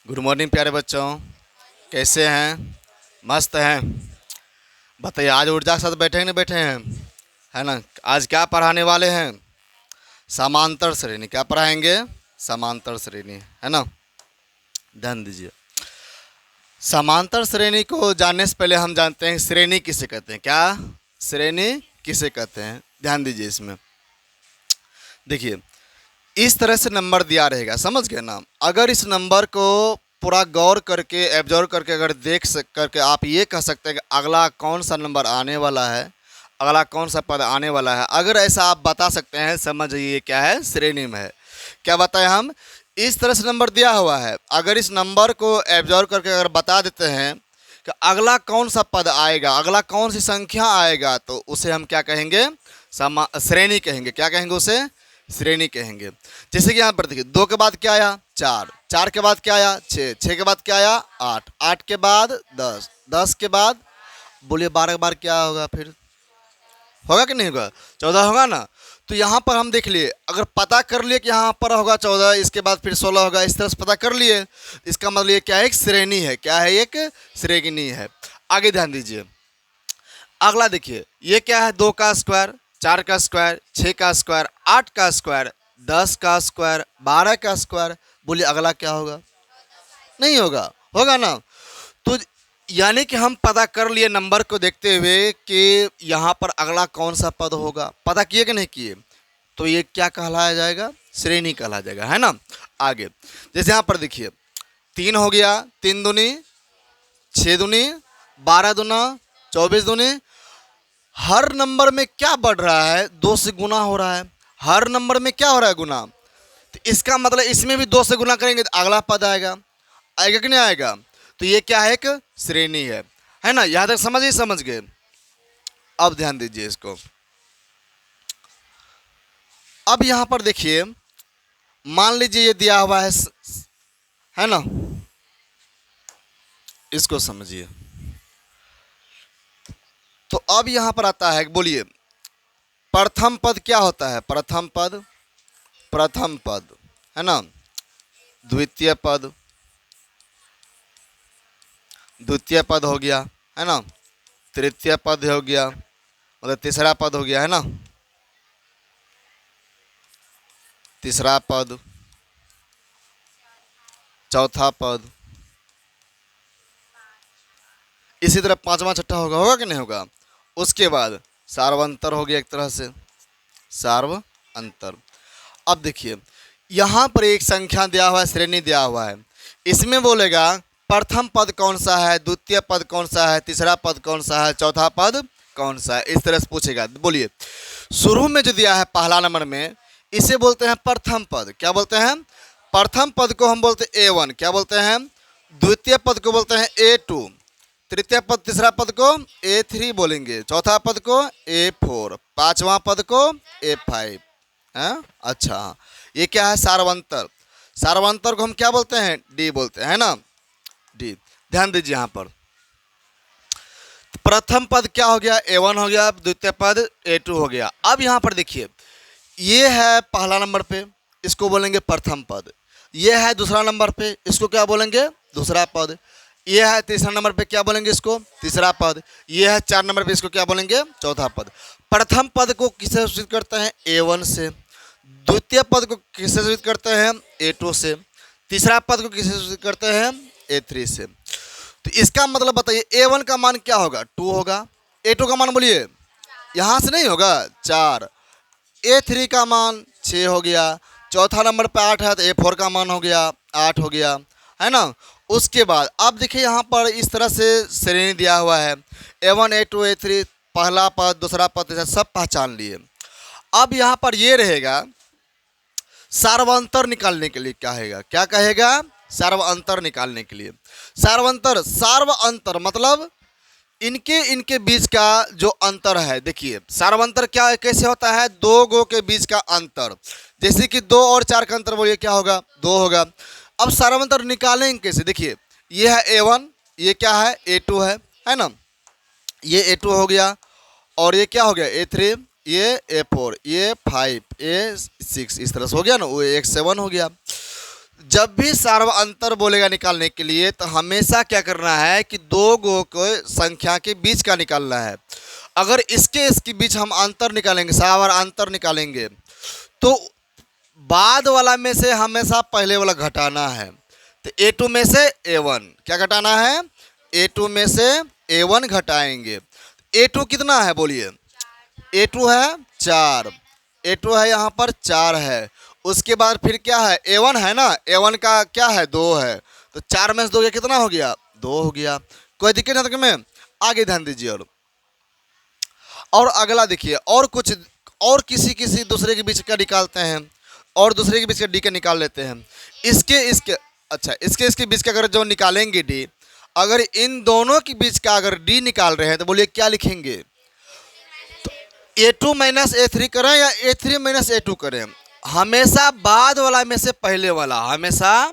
Good morning प्यारे बच्चों, कैसे हैं? मस्त हैं। बताइए, आज ऊर्जा के साथ बैठे हैं नहीं बैठे हैं? है ना। आज क्या पढ़ाने वाले हैं? समांतर श्रेणी। क्या पढ़ाएंगे? समांतर श्रेणी, है ना। ध्यान दीजिए। समांतर श्रेणी को जानने से पहले हम जानते हैं श्रेणी किसे कहते हैं। क्या श्रेणी किसे कहते हैं? ध्यान दीजिए इसमें। देखिए, इस तरह से नंबर दिया रहेगा, समझ गए ना। अगर इस नंबर को पूरा गौर करके एब्जॉर्व करके अगर करके आप ये कह सकते हैं कि अगला कौन सा नंबर आने वाला है, अगला कौन सा पद आने वाला है, अगर ऐसा आप बता सकते हैं, समझिए क्या है, श्रेणी में है। क्या बताएं हम? इस तरह से नंबर दिया हुआ है, अगर इस नंबर को एब्जॉर्व करके अगर बता देते हैं कि अगला कौन सा पद आएगा, अगला कौन सी संख्या आएगा, तो उसे हम क्या कहेंगे? श्रेणी कहेंगे। क्या कहेंगे उसे? श्रेणी कहेंगे। जैसे कि यहाँ पर देखिए, 2 के बाद क्या आया? 4, 4 के बाद क्या आया? 6, 6 के बाद क्या आया? 8, 8 के बाद 10, 10 के बाद बोलिए 12 के बाद क्या होगा? फिर होगा कि नहीं होगा? 14 होगा ना। तो यहाँ पर हम देख लिए, अगर पता कर लिए कि यहाँ पर होगा 14, इसके बाद फिर 16 होगा, इस तरह से पता कर लिए, इसका मतलब ये क्या है? एक श्रेणी है। क्या है? एक श्रेणी है। आगे ध्यान दीजिए। अगला देखिए, ये क्या है? 2 का स्क्वायर, 4 का स्क्वायर, 6 का स्क्वायर, 8 का स्क्वायर, 10 का स्क्वायर, 12 का स्क्वायर। बोलिए अगला क्या होगा? नहीं होगा। होगा ना। तो यानी कि हम पता कर लिए नंबर को देखते हुए कि यहाँ पर अगला कौन सा पद होगा। पता किए कि नहीं किए? तो ये क्या कहलाया जाएगा? श्रेणी कहलाया जाएगा, है ना। आगे जैसे यहाँ पर देखिए, 3 हो गया, 3 दूनी 6 दूनी 12 दूना 24 दूनी। हर नंबर में क्या बढ़ रहा है? 2 से गुना हो रहा है। हर नंबर में क्या हो रहा है? गुना। तो इसका मतलब इसमें भी 2 से गुना करेंगे तो अगला पद आएगा। आएगा कि नहीं आएगा? तो ये क्या है? एक श्रेणी है ना। यहां तक समझ गए। अब ध्यान दीजिए इसको। अब यहां पर देखिए, मान लीजिए ये दिया हुआ है ना। इसको समझिए। तो अब यहां पर आता है, बोलिए प्रथम पद क्या होता है? प्रथम पद है ना। द्वितीय पद हो गया, है ना। तृतीय पद हो गया, मतलब तीसरा पद हो गया, है ना। तीसरा पद, चौथा पद, इसी तरह पांचवा छठा होगा कि नहीं होगा? उसके बाद सार्वंतर हो गया, एक तरह से सार्वअंतर। अब देखिए, यहाँ पर एक संख्या दिया हुआ है, श्रेणी दिया हुआ है। इसमें बोलेगा प्रथम पद कौन सा है, द्वितीय पद कौन सा है, तीसरा पद कौन सा है, चौथा पद कौन सा है, इस तरह से पूछेगा। बोलिए, शुरू में जो दिया है पहला नंबर में, इसे बोलते हैं प्रथम पद। क्या बोलते हैं? प्रथम पद को हम बोलते हैं A1। क्या बोलते हैं? द्वितीय पद को बोलते हैं A2, तृतीय पद तीसरा पद को A3 बोलेंगे, चौथा पद को A4, पांचवा पद को A5 है। अच्छा, ये क्या है? सार्वंतर। सार्वंतर को हम क्या बोलते हैं? D बोलते हैं, है ना। D। ध्यान दीजिए यहाँ पर, प्रथम पद क्या हो गया? A1 हो गया, द्वितीय पद A2 हो गया। अब यहाँ पर देखिए, ये है पहला नंबर पे, इसको बोलेंगे प्रथम पद। ये है दूसरा नंबर पे, इसको क्या बोलेंगे? दूसरा पद। ये है तीसरा नंबर पे, क्या बोलेंगे इसको? तीसरा पद। ये है 4 नंबर पे, इसको क्या बोलेंगे? चौथा पद। प्रथम पद को किससे सूचित करते हैं? A1 से। द्वितीय पद को किससे सूचित करते हैं? A2 से। तीसरा पद को किससे सूचित करते हैं? A3 से। तो इसका मतलब बताइए, A1 का मान क्या होगा? 2 होगा। A2 का मान बोलिए, यहाँ से नहीं होगा, 4। A3 का मान 6 हो गया। चौथा नंबर पे 8 है, तो A4 का मान हो गया 8 हो गया, है ना। उसके बाद अब देखिए, यहाँ पर इस तरह से श्रेणी दिया हुआ है, A1 A2 A3, पहला पद दूसरा पद तीसरा, सब पहचान लिए। अब यहाँ पर ये रहेगा, सार्वंतर निकालने के लिए क्या कहेगा? क्या कहेगा? सार्वअंतर निकालने के लिए। सार्वअंतर मतलब इनके बीच का जो अंतर है। देखिए, सार्वंतर क्या कैसे होता है? 2 गो के बीच का अंतर। जैसे कि 2 और 4 का अंतर बोलिए क्या होगा? 2 होगा। अब सार्वंतर निकालेंगे कैसे? देखिए, ये है A1, ये क्या है? A2 है ना। ये A2 हो गया, और ये क्या हो गया? A3, ये A4, ये 5, ये 6, इस तरह से हो गया ना। वो एक 7 हो गया। जब भी सार्वअंतर बोलेगा निकालने के लिए तो हमेशा क्या करना है कि दो गो को संख्या के बीच का निकालना है। अगर इसके इसके बीच हम अंतर निकालेंगे, सार्वअंतर निकालेंगे, तो बाद वाला में से हमेशा पहले वाला घटाना है। तो A2 में से A1 क्या घटाना है, A2 में से A1 घटाएंगे। A2 कितना है बोलिए, A2 है 4, A2 है यहाँ पर 4 है। उसके बाद फिर क्या है, A1 है ना, A1 का क्या है 2 है, तो 4 में से 2 कितना हो गया, 2 हो गया। कोई दिक्कत नहीं में, आगे ध्यान दीजिए। और अगला देखिए, और कुछ और किसी किसी दूसरे के बीच का निकालते हैं, और दूसरे के बीच का डी का निकाल लेते हैं। इसके इसके अच्छा, इसके इसके बीच का अगर जो निकालेंगे डी, अगर इन दोनों के बीच का अगर डी निकाल रहे हैं तो बोलिए क्या लिखेंगे, A2 माइनस A3 करें या A3 माइनस A2 करें, हमेशा बाद वाला में से पहले वाला, हमेशा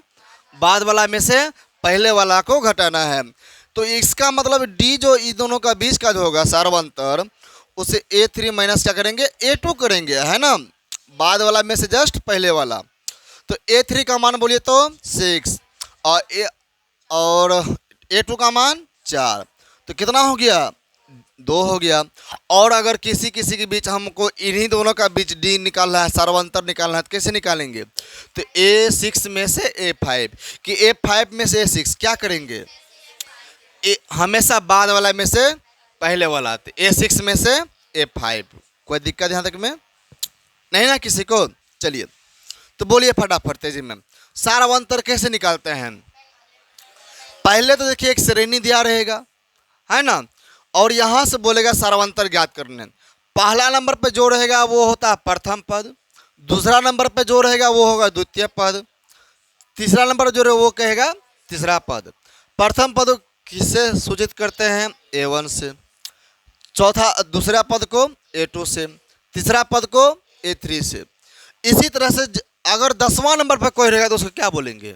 बाद वाला में से पहले वाला को घटाना है। तो इसका मतलब डी जो इन दोनों का बीच का जो होगा सार्वअंतर, उसे A3 माइनस क्या करेंगे, A2 करेंगे, है ना, बाद वाला में से जस्ट पहले वाला। तो A3 का मान बोलिए तो 6 और A2 का मान 4, तो कितना हो गया, 2 हो गया। और अगर किसी किसी के बीच हमको इन्हीं दोनों का बीच डी निकालना है, सार्वअंतर निकालना है, तो कैसे निकालेंगे, तो A6 में से A5 कि A5 में से A6 क्या करेंगे, हमेशा बाद वाला में से पहले वाला, तो A6 में से A5। कोई दिक्कत यहाँ तक में नहीं ना किसी को। चलिए तो बोलिए फटाफट तेजी में, सार्वअंतर कैसे निकालते हैं। पहले तो देखिए एक श्रेणी दिया रहेगा, है ना, और यहाँ से बोलेगा सार्वअंतर ज्ञात करने। पहला नंबर पे जो रहेगा वो होता है प्रथम पद, दूसरा नंबर पे जो रहेगा वो होगा द्वितीय पद, तीसरा नंबर जो है वो कहेगा तीसरा पद। प्रथम पद किससे सूचित करते हैं, A1 से, चौथा दूसरा पद को A2 से, तीसरा पद को A3 से। इसी तरह से अगर 10वां नंबर पर कोई रहेगा तो उसको क्या बोलेंगे,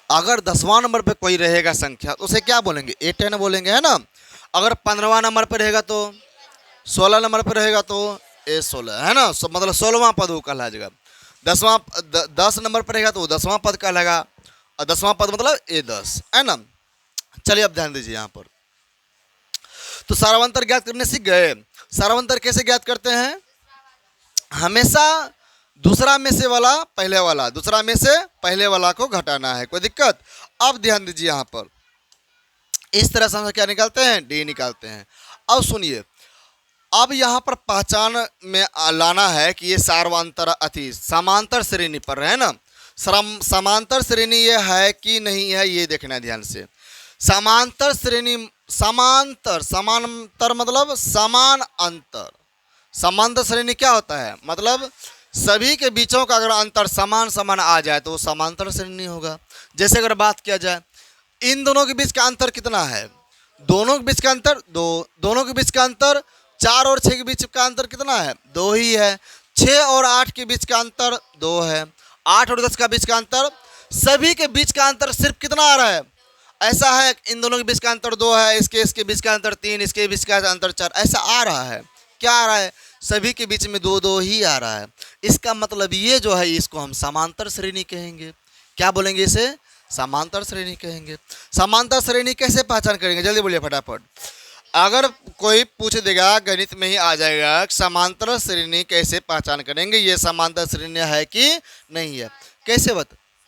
अगर 10वां नंबर पे कोई रहेगा संख्या तो उसे क्या बोलेंगे, A10 बोलेंगे, है ना। अगर 15वां नंबर पर रहेगा तो, 16 नंबर पर रहेगा तो A16, है ना, मतलब 16वां पद वो कहला जाएगा। 10 नंबर पर रहेगा तो वो 10वां पद कहलाएगा, और 10वां पद मतलब A10, है ना। चलिए अब ध्यान दीजिए यहाँ पर, तो सार्वअंतर ज्ञात करने सीख गए। सार्वअंतर कैसे ज्ञात करते हैं, हमेशा दूसरा में से वाला पहले वाला, दूसरा में से पहले वाला को घटाना है। कोई दिक्कत। अब ध्यान दीजिए यहाँ पर, इस तरह से हम क्या निकालते हैं, डी निकालते हैं। अब सुनिए, अब यहाँ पर पहचान में लाना है कि ये सार्वअंतर अति समांतर श्रेणी पर है ना, समांतर श्रेणी ये है कि नहीं है, ये देखना है ध्यान से। समांतर श्रेणी, समांतर, समांतर मतलब समान अंतर। समांतर श्रेणी क्या होता है, मतलब सभी के बीचों का अगर अंतर समान समान आ जाए तो वो समांतर श्रेणी होगा। जैसे अगर बात किया जाए, इन दोनों के बीच का अंतर कितना है, दोनों के बीच का अंतर 2, दोनों के बीच का अंतर 4 और 6 के बीच का अंतर कितना है, 2 ही है। 6 और 8 के बीच का अंतर 2 है। 8 और 10 का बीच का अंतर, सभी के बीच का अंतर सिर्फ कितना आ रहा है, ऐसा है, इन दोनों के बीच का अंतर 2 है, इसके बीच का अंतर 3, इसके बीच का अंतर 4, ऐसा आ रहा है। क्या आ रहा है, सभी के बीच में 2 2 ही आ रहा है। इसका मतलब ये जो है, इसको हम समांतर श्रेणी कहेंगे। क्या बोलेंगे इसे, समांतर श्रेणी कहेंगे। समांतर श्रेणी कैसे पहचान करेंगे, जल्दी बोलिए फटाफट। अगर कोई पूछ देगा, गणित में ही आ जाएगा, समांतर श्रेणी कैसे पहचान करेंगे, ये समांतर श्रेणी है कि नहीं है, कैसे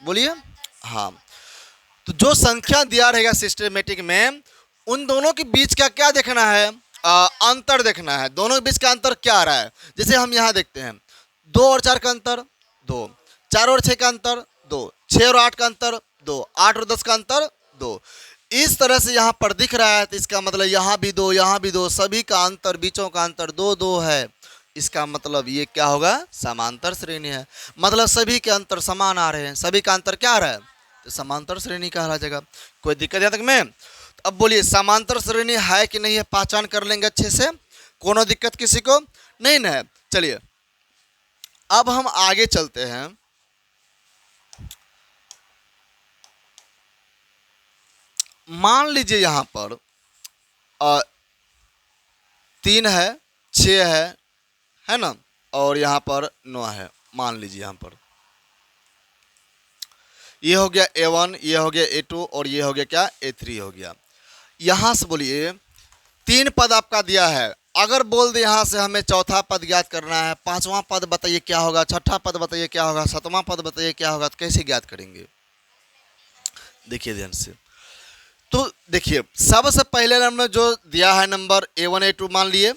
बोलिए। हाँ, तो जो संख्या दिया रहेगा सिस्टमेटिक में, उन दोनों के बीच का क्या देखना है, अंतर देखना है। दोनों के बीच का अंतर क्या आ रहा है, जैसे हम यहाँ देखते हैं 2 और 4 का अंतर 2, 4 और 6 का अंतर 2, 6 और 8 का अंतर 2, 8 और 10 का अंतर 2। इस तरह से यहाँ पर दिख रहा है, तो इसका मतलब यहाँ भी 2, यहाँ भी 2, सभी का अंतर, बीचों का अंतर 2 2 है। इसका मतलब ये क्या होगा, समांतर श्रेणी है। मतलब सभी के अंतर समान आ रहे हैं, सभी का अंतर क्या आ रहा है, तो समांतर श्रेणी कहला जाएगा। कोई दिक्कत यहाँ तक में। अब बोलिए समांतर श्रेणी है कि नहीं है, पहचान कर लेंगे अच्छे से, कोनो दिक्कत किसी को नहीं ना है। चलिए अब हम आगे चलते हैं। मान लीजिए यहाँ पर 3 है, 6 है ना, और यहाँ पर 9 है। मान लीजिए यहाँ पर ये हो गया A1, ये हो गया A2 और ये हो गया क्या A3 हो गया। यहाँ से बोलिए 3 पद आपका दिया है, अगर बोल दे यहाँ से हमें चौथा पद ज्ञात करना है, पांचवा पद बताइए क्या होगा, छठा पद बताइए क्या होगा, सातवां पद बताइए क्या होगा, तो कैसे ज्ञात करेंगे? देखिए ध्यान से। तो देखिए सबसे पहले हमने जो दिया है नंबर A1 A2 मान लिए,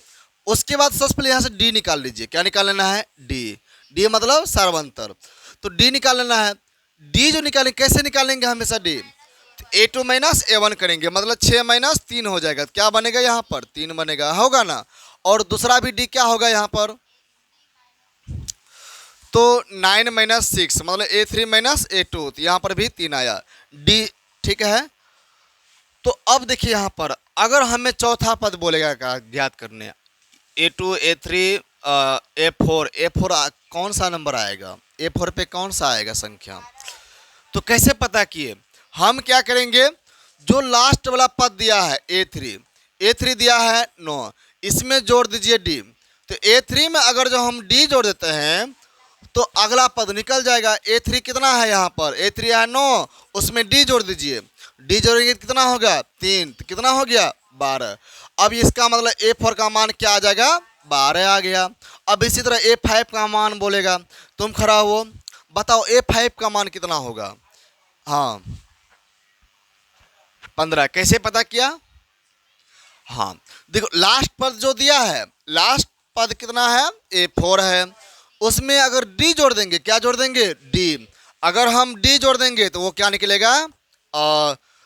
उसके बाद सबसे पहले यहाँ से D निकाल लीजिए। क्या निकाल लेना है? D मतलब सर्वांतर। तो D निकाल लेना है। D जो निकालेंगे कैसे निकालेंगे? हमेशा D A2 माइनस A1 करेंगे, मतलब 6 माइनस 3 हो जाएगा। क्या बनेगा यहाँ पर? 3 बनेगा, होगा ना। और दूसरा भी D क्या होगा यहाँ पर? तो 9 माइनस 6 मतलब A3 माइनस A2, तो यहाँ पर भी 3 आया D। ठीक है। तो अब देखिए यहाँ पर अगर हमें चौथा पद बोलेगा का ज्ञात करने, A2 A3 A4 कौन सा नंबर आएगा? A4 पे कौन सा आएगा संख्या? तो कैसे पता किए? हम क्या करेंगे, जो लास्ट वाला पद दिया है A3 दिया है 9, इसमें जोड़ दीजिए D। तो A3 में अगर जो हम D जोड़ देते हैं तो अगला पद निकल जाएगा। A3 कितना है यहाँ पर? A3 है 9, उसमें D जोड़ दीजिए। D जोड़ेंगे कितना होगा? 3, तो कितना हो गया? 12। अब इसका मतलब A4 का मान क्या आ जाएगा? 12 आ गया। अब इसी तरह A5 का मान बोलेगा, तुम खड़ा हो बताओ A5 का मान कितना होगा? हाँ 15। कैसे पता किया? हाँ देखो लास्ट पद जो दिया है, लास्ट पद कितना है? A4 है, उसमें अगर D जोड़ देंगे, क्या जोड़ देंगे? D। अगर हम D जोड़ देंगे तो वो क्या निकलेगा?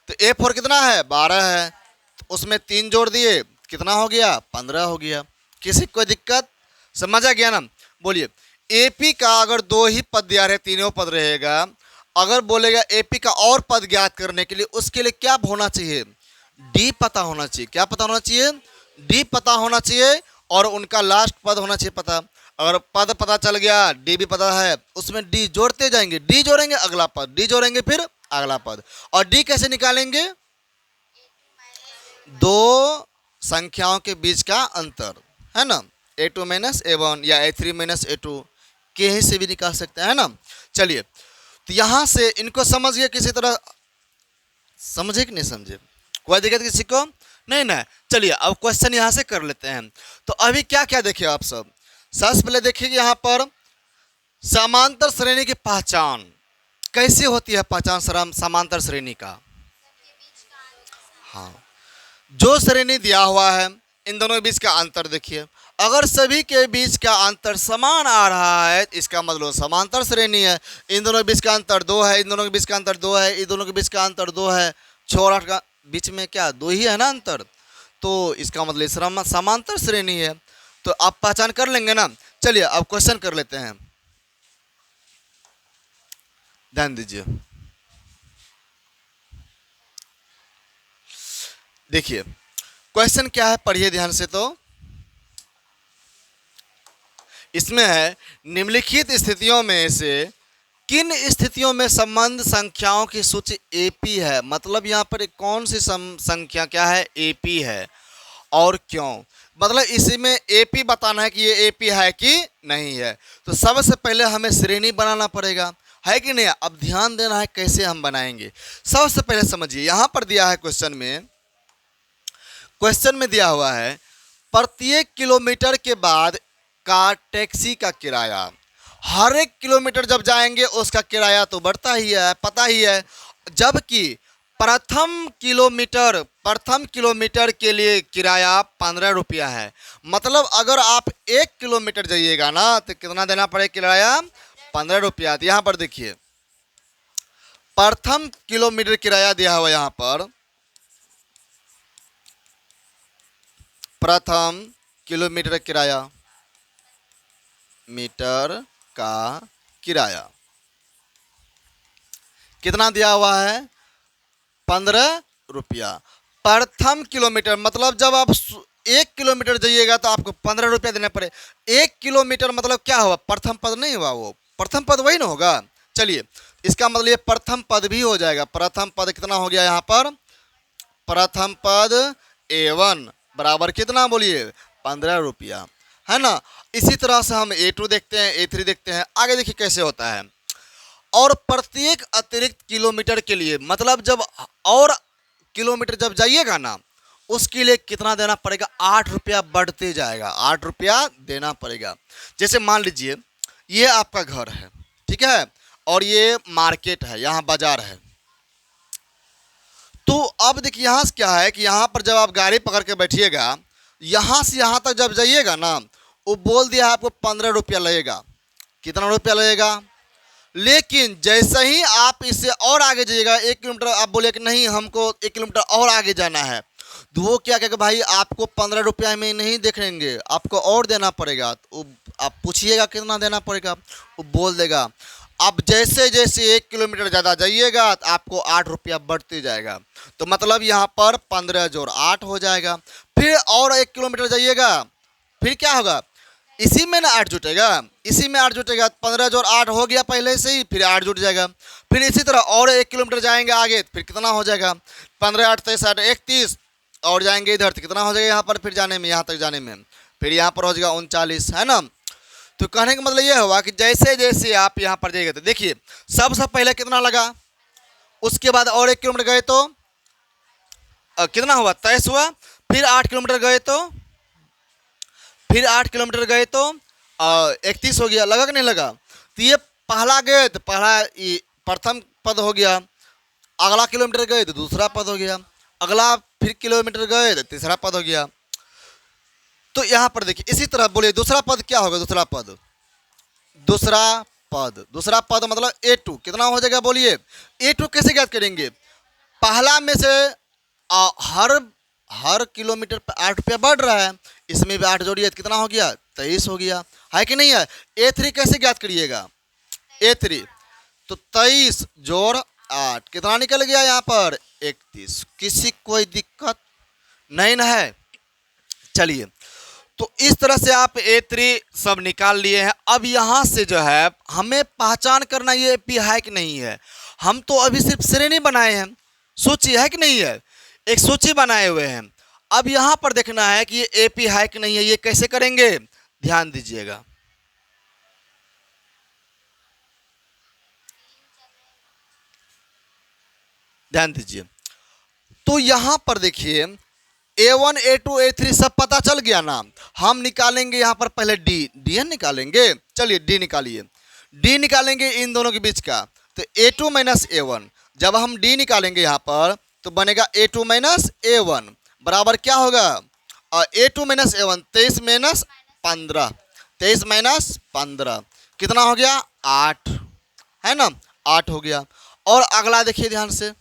तो A4 कितना है? 12 है, तो उसमें 3 जोड़ दिए, कितना हो गया? 15 हो गया। किसी कोई दिक्कत? समझ आ गया ना? बोलिए AP का अगर 2 ही पद दिया रहे, तीनों पद रहेगा, अगर बोलेगा AP का और पद ज्ञात करने के लिए, उसके लिए क्या होना चाहिए? D पता होना चाहिए। क्या पता होना चाहिए? D पता होना चाहिए और उनका लास्ट पद होना चाहिए पता। अगर पद पता चल गया, D भी पता है, उसमें D जोड़ते जाएंगे, D जोड़ेंगे अगला पद, D जोड़ेंगे फिर अगला पद। और D कैसे निकालेंगे? 2 संख्याओं के बीच का अंतर है ना, A2 माइनस A1 या A3 माइनस A2 के ही से भी निकाल सकते हैं, है ना। चलिए तो यहाँ से इनको समझ गए किसी तरह? समझे कि नहीं समझे? कोई दिक्कत किसी को? नहीं ना। चलिए अब क्वेश्चन यहाँ से कर लेते हैं। तो अभी क्या क्या देखे आप सब? सबसे पहले देखिए यहाँ पर समांतर श्रेणी की पहचान कैसे होती है? पहचान समांतर श्रेणी का, हाँ जो श्रेणी दिया हुआ है इन दोनों के बीच का अंतर देखिए, अगर सभी के बीच का अंतर समान आ रहा है इसका मतलब समांतर श्रेणी है। इन दोनों के बीच का अंतर 2 है, इन दोनों के बीच का अंतर 2 है, इन दोनों के बीच का अंतर 2 है, 6 और 8 का बीच में क्या 2 ही है ना अंतर, तो इसका मतलब समांतर श्रेणी है। तो आप पहचान कर लेंगे ना। चलिए अब क्वेश्चन कर लेते हैं, ध्यान दीजिए। देखिए क्वेश्चन क्या है, पढ़िए ध्यान से। तो इसमें है निम्नलिखित स्थितियों में से किन स्थितियों में संबंध संख्याओं की सूची AP है? मतलब यहाँ पर कौन सी संख्या क्या है? AP है, और क्यों? मतलब इसी में AP बताना है कि ये AP है कि नहीं है। तो सबसे पहले हमें श्रेणी बनाना पड़ेगा, है कि नहीं? अब ध्यान देना है कैसे हम बनाएंगे। सबसे पहले समझिए यहाँ पर दिया है क्वेश्चन में दिया हुआ है प्रत्येक किलोमीटर के बाद का टैक्सी का किराया। हर एक किलोमीटर जब जाएंगे उसका किराया तो बढ़ता ही है, पता ही है। जबकि प्रथम किलोमीटर के लिए किराया 15 रुपया है। मतलब अगर आप 1 किलोमीटर जाइएगा ना तो कितना देना पड़ेगा किराया? 15 रुपया। यहाँ पर देखिए प्रथम किलोमीटर किराया दिया हुआ, यहाँ पर प्रथम किलोमीटर किराया, मीटर का किराया कितना दिया हुआ है? 15 रुपया। प्रथम किलोमीटर मतलब जब आप 1 किलोमीटर जाइएगा तो आपको 15 रुपया देना पड़े। 1 किलोमीटर मतलब क्या हुआ? प्रथम पद नहीं हुआ, वो प्रथम पद वही ना होगा। चलिए इसका मतलब ये प्रथम पद भी हो जाएगा। प्रथम पद कितना हो गया यहाँ पर? प्रथम पद A1 बराबर कितना बोलिए? 15 रुपया, है ना। इसी तरह से हम A2 देखते हैं, A3 देखते हैं। आगे देखिए कैसे होता है। और प्रत्येक अतिरिक्त किलोमीटर के लिए, मतलब जब और किलोमीटर जब जाइएगा ना, उसके लिए कितना देना पड़ेगा? 8 रुपया बढ़ते जाएगा, 8 रुपया देना पड़ेगा। जैसे मान लीजिए ये आपका घर है, ठीक है, और ये मार्केट है, यहाँ बाजार है। तो अब देखिए यहाँ से क्या है कि यहाँ पर जब आप गाड़ी पकड़ के बैठिएगा, यहाँ से यहाँ तक जब जाइएगा ना, वो बोल दिया है आपको 15 रुपया लगेगा। कितना रुपया लगेगा? लेकिन जैसे ही आप इससे और आगे जाइएगा, 1 किलोमीटर, आप बोले कि नहीं हमको 1 किलोमीटर और आगे जाना है, तो वो क्या कहेगा, भाई आपको 15 रुपया में नहीं देखेंगे, आपको और देना पड़ेगा। तो आप पूछिएगा कितना देना पड़ेगा, वो बोल देगा। अब जैसे जैसे 1 किलोमीटर ज़्यादा जाइएगा तो आपको 8 रुपया बढ़ते जाएगा। तो मतलब यहाँ पर 15 जोड़ 8 हो जाएगा। फिर और 1 किलोमीटर जाइएगा, फिर क्या होगा? इसी में ना 8 जुटेगा, इसी में 8 जुटेगा। 15 जोड़ 8 हो गया पहले से ही, फिर 8 जुट जाएगा। फिर इसी तरह और 1 किलोमीटर जाएंगे आगे, फिर कितना हो जाएगा? 15 8 23 8 31, और जाएंगे इधर तो कितना हो जाएगा यहाँ पर फिर जाने में, यहाँ तक जाने में, फिर यहाँ पर हो जाएगा 39, है ना। तो कहने का मतलब ये हुआ कि जैसे जैसे आप यहाँ पर जाइएगा, तो देखिए सबसे पहले कितना लगा, उसके बाद और 1 किलोमीटर गए तो कितना हुआ? 23 हुआ। फिर 8 किलोमीटर गए तो, फिर 8 किलोमीटर गए तो 31 हो गया। लगा कि नहीं लगा? तो ये पहला गए तो पहला प्रथम पद हो गया, अगला किलोमीटर गए तो दूसरा पद हो गया, अगला फिर किलोमीटर गए तो तीसरा पद हो गया। तो यहाँ पर देखिए इसी तरह बोलिए दूसरा पद क्या होगा? दूसरा पद, दूसरा पद मतलब A2 कितना हो जाएगा? बोलिए A2 कैसे ज्ञात करेंगे? पहला में से हर किलोमीटर पर 8 रुपया बढ़ रहा है, इसमें भी 8 जोड़िए तो कितना हो गया? 23 हो गया, है कि नहीं है? A3 कैसे ज्ञात करिएगा? A3 तो 23 जोड़ 8 कितना निकल गया यहाँ पर? 31। किसी कोई दिक्कत नहीं ना है? चलिए, तो इस तरह से आप A3 सब निकाल लिए हैं। अब यहाँ से जो है हमें पहचान करना ये AP है कि नहीं है। हम तो अभी सिर्फ श्रेणी बनाए हैं, सूची है कि नहीं है, एक सूची बनाए हुए हैं। अब यहाँ पर देखना है कि ये AP है कि नहीं है। ये कैसे करेंगे? ध्यान दीजिएगा। ध्यान दीजिए, तो यहाँ पर देखिए A1 A2 A3 सब पता चल गया ना। हम निकालेंगे यहाँ पर पहले DN निकालेंगे। चलिए D निकालिए, D निकालेंगे इन दोनों के बीच का, तो A2 माइनस A1। जब हम D निकालेंगे यहाँ पर तो बनेगा A2 माइनस A1 बराबर क्या होगा? A2 minus A1, 23 minus 15, 23 minus 15 कितना हो गया? 8, है ना, 8 हो गया। और अगला देखिए ध्यान से,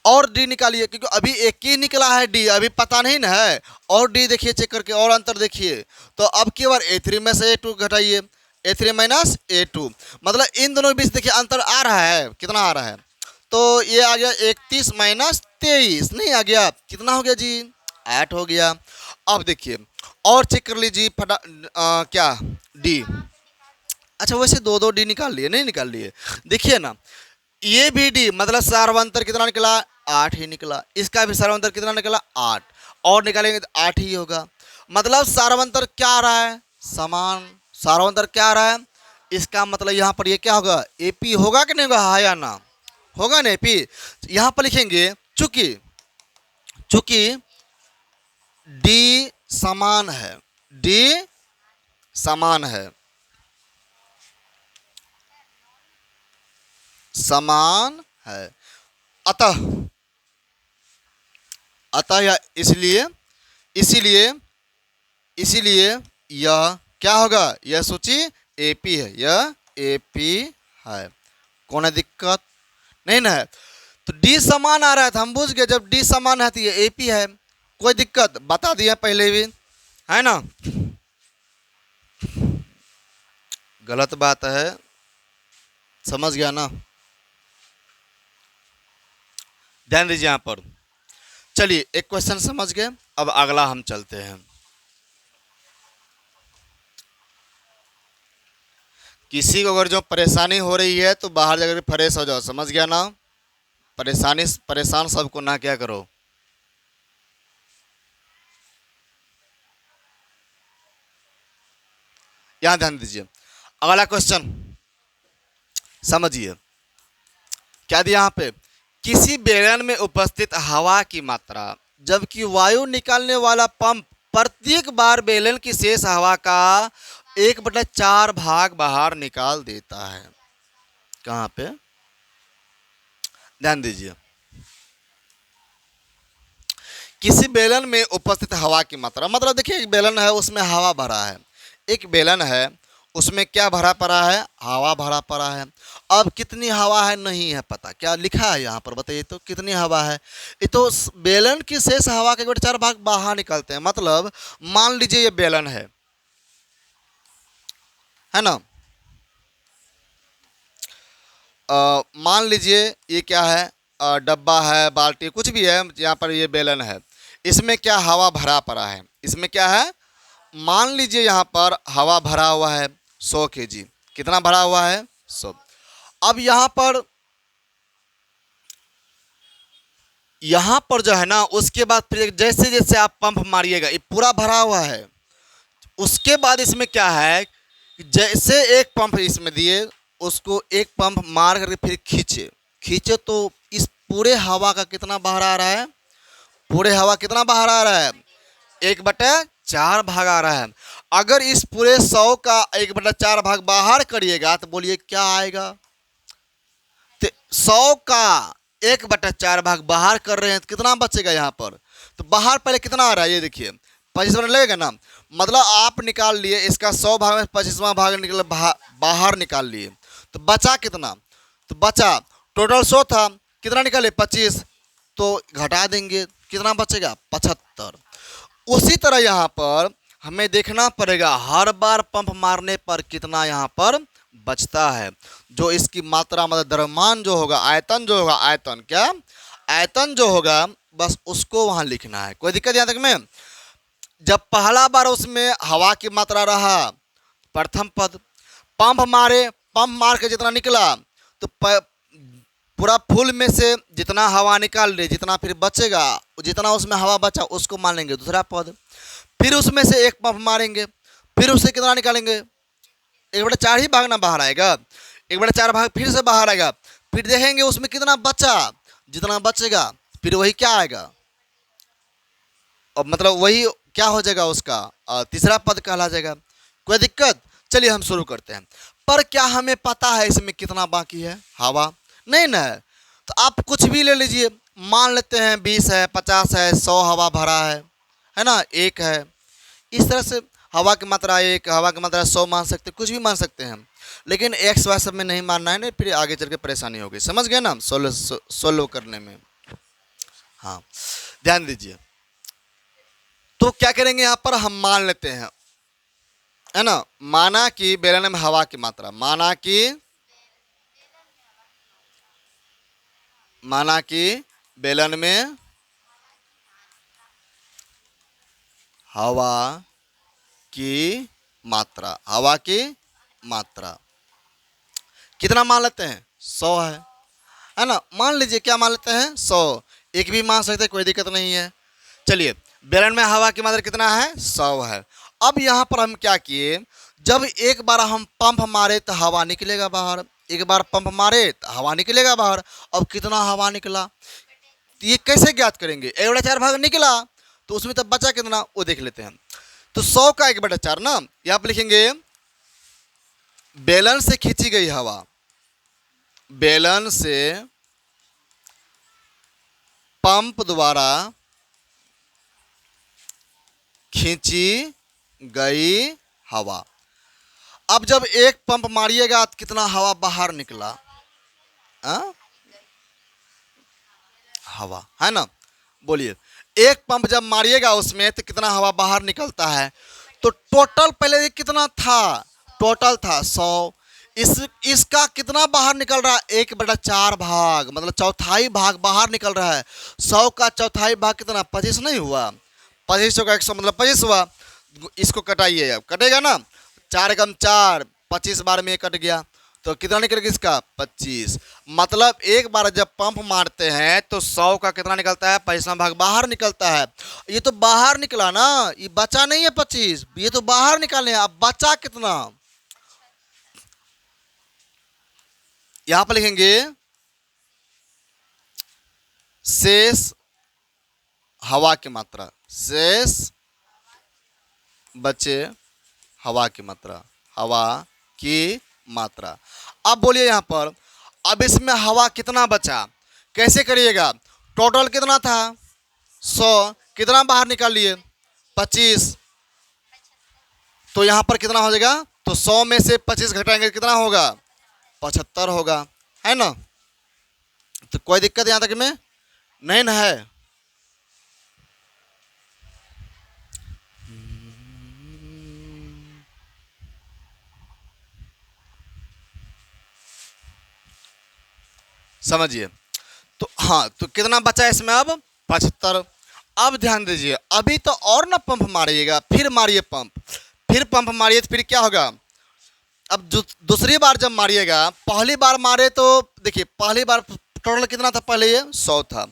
और D निकालिए, क्योंकि अभी एक ही निकला है D, अभी पता नहीं ना है। और D देखिए चेक करके, और अंतर देखिए। तो अब केवल A3 में से A2 घटाइए, A3 माइनस A2, मतलब इन दोनों के बीच देखिए अंतर आ रहा है। कितना आ रहा है? तो ये आ गया 31 माइनस 23, नहीं आ गया? कितना हो गया जी? 8 हो गया। अब देखिए और चेक कर लीजिए क्या D। अच्छा वैसे दो D निकाल लिए, नहीं निकाल लिए? देखिए ना, ये भी D मतलब सार्वंतर कितना निकला? 8 ही निकला। इसका भी सार्वंतर कितना निकला? 8, और निकालेंगे तो 8 ही होगा। मतलब सार्वंतर क्या आ रहा है? समान। सार्वंतर क्या आ रहा है? इसका मतलब यहाँ पर ये क्या होगा? AP होगा कि नहीं होगा? हाँ या ना? होगा ना AP। यहाँ पर लिखेंगे चूंकि D समान है, D समान है, समान है, अतः या इसीलिए यह क्या होगा? यह सूची AP है, यह AP है। कौन दिक्कत नहीं ना है? तो D समान आ रहा है तो हम बुझ गए, जब D समान है तो ये AP है। कोई दिक्कत? बता दिया पहले भी, है ना। गलत बात है, समझ गया ना? ध्यान दीजिए यहाँ पर। चलिए एक क्वेश्चन समझ गए, अब अगला हम चलते हैं। किसी को अगर जो परेशानी हो रही है तो बाहर जाकर फ्रेश हो जाओ, समझ गया ना? परेशान सबको ना क्या करो। यहां ध्यान दीजिए, अगला क्वेश्चन समझिए क्या दिया यहाँ पे, किसी बेलन में उपस्थित हवा की मात्रा, जबकि वायु निकालने वाला पंप प्रत्येक बार बेलन की शेष हवा का 1/4 भाग बाहर निकाल देता है। कहाँ पे, ध्यान दीजिए, किसी बेलन में उपस्थित हवा की मात्रा, मतलब देखिए एक बेलन है उसमें हवा भरा है, एक बेलन है उसमें क्या भरा पड़ा है, हवा भरा पड़ा है। अब कितनी हवा है नहीं है पता, क्या लिखा है यहाँ पर बताइए तो, कितनी हवा है। ये तो बेलन की शेष हवा के 1/4 भाग बाहर निकलते हैं। मतलब मान लीजिए ये बेलन है ना, मान लीजिए ये क्या है, डब्बा है, बाल्टी, कुछ भी है, यहाँ पर ये बेलन है, इसमें क्या हवा भरा पड़ा है, इसमें क्या है, मान लीजिए यहाँ पर हवा भरा हुआ है 100 kg, कितना भरा हुआ है 100। अब यहाँ पर जो है ना, उसके बाद फिर जैसे जैसे आप पंप मारिएगा, ये पूरा भरा हुआ है, उसके बाद इसमें क्या है, जैसे एक पंप इसमें दिए, उसको एक पंप मार करके फिर खींचे तो इस पूरे हवा का कितना बाहर आ रहा है, पूरे हवा कितना बाहर आ रहा है, 1/4 भाग आ रहा है। अगर इस पूरे 100 का 1/4 भाग बाहर करिएगा तो बोलिए क्या आएगा, 100 का 1/4 भाग बाहर कर रहे हैं तो कितना बचेगा यहाँ पर, तो बाहर पहले कितना आ रहा है ये देखिए 25 बनने लगेगा ना, मतलब आप निकाल लिए इसका 100 भाग में 25वां भाग निकल बाहर निकाल लिए, तो बचा कितना, तो बचा टोटल 100 था, कितना निकाले 25, तो घटा देंगे कितना बचेगा 75। उसी तरह यहाँ पर हमें देखना पड़ेगा हर बार पंप मारने पर कितना यहाँ पर बचता है, जो इसकी मात्रा मतलब द्रव्यमान जो होगा, आयतन जो होगा, आयतन क्या, आयतन जो होगा बस उसको वहाँ लिखना है। कोई दिक्कत यहाँ तक में, जब पहला बार उसमें हवा की मात्रा रहा प्रथम पद, पंप मार के जितना निकला तो पूरा फुल में से जितना हवा निकाल ले, जितना फिर बचेगा, जितना उसमें हवा बचा उसको मान लेंगे दूसरा पद, फिर उसमें से एक पंप मारेंगे, फिर उससे कितना निकालेंगे 1/4 ही भाग ना बाहर आएगा, 1/4 भाग फिर से बाहर आएगा, फिर देखेंगे उसमें कितना बचा, जितना बचेगा फिर वही क्या आएगा, और मतलब वही क्या हो जाएगा उसका तीसरा पद कहला जाएगा। कोई दिक्कत, चलिए हम शुरू करते हैं। पर क्या हमें पता है इसमें कितना बाकी है हवा, नहीं ना, तो आप कुछ भी ले लीजिए, मान लेते हैं 20 है, 50 है, 100 हवा भरा है ना, 1 है, इस तरह से हवा की मात्रा 1, हवा की मात्रा 100 मान सकते, कुछ भी मान सकते हैं, लेकिन एक्स वाई सब में नहीं मानना है ना, फिर आगे चल के परेशानी होगी, समझ गए ना, सोल्व करने में। हाँ ध्यान दीजिए, तो क्या करेंगे यहाँ पर हम मान लेते हैं, है ना, माना कि बेलन में हवा की मात्रा, माना कि बेलन में हवा की मात्रा, हवा की मात्रा कितना मान लेते हैं 100 है ना, मान लीजिए क्या मान लेते हैं 100, एक भी मान सकते हैं, कोई दिक्कत नहीं है। चलिए बेलन में हवा की मात्रा कितना है 100 है। अब यहाँ पर हम क्या किए, जब एक बार हम पंप मारे तो हवा निकलेगा बाहर, एक बार पंप मारे तो हवा निकलेगा बाहर। अब कितना हवा निकला तो ये कैसे ज्ञात करेंगे, 1/4 भाग निकला तो उसमें तब बचा कितना वो देख लेते हैं। तो 100 का 1/4 ना, यहाँ पर लिखेंगे बेलन से खींची गई हवा, बेलन से पंप द्वारा खींची गई हवा। अब जब एक पंप मारिएगा तो कितना हवा बाहर निकला, हवा है ना, बोलिए एक पंप जब मारिएगा उसमें तो कितना हवा बाहर निकलता है, तो टोटल पहले कितना था, टोटल था 100, इसका कितना बाहर निकल रहा है 1/4 भाग, मतलब चौथाई भाग बाहर निकल रहा है। 100 का चौथाई भाग कितना 25 नहीं हुआ, 25 का 100 मतलब 25 हुआ, इसको कटाइए, अब कटेगा ना, 4 × 4 25 बार में कट गया, तो कितना निकलेगा इसका 25। मतलब एक बार जब पंप मारते हैं तो 100 का कितना निकलता है 25वां भाग बाहर निकलता है। ये तो बाहर निकला ना, ये बचा नहीं है 25, ये तो बाहर निकाले। अब बचा कितना, यहां पर लिखेंगे शेष हवा की मात्रा, शेष बचे हवा की मात्रा, हवा की मात्रा। अब बोलिए यहां पर, अब इसमें हवा कितना बचा, कैसे करिएगा? टोटल कितना था 100, कितना बाहर निकाल लिए 25, तो यहां पर कितना हो जाएगा? तो 100 में से 25 घटाएंगे कितना होगा? 75 होगा, है ना? तो कोई दिक्कत यहां तक में नहीं ना है? समझिए। तो हाँ, तो कितना बचा है इसमें अब? 75। अब ध्यान दीजिए, अभी तो और ना पंप मारिएगा, फिर मारिए पंप, फिर पंप मारिए तो फिर क्या होगा? अब दूसरी बार जब मारिएगा, पहली बार मारे तो देखिए पहली बार टोटल कितना था? पहले ये 100 था,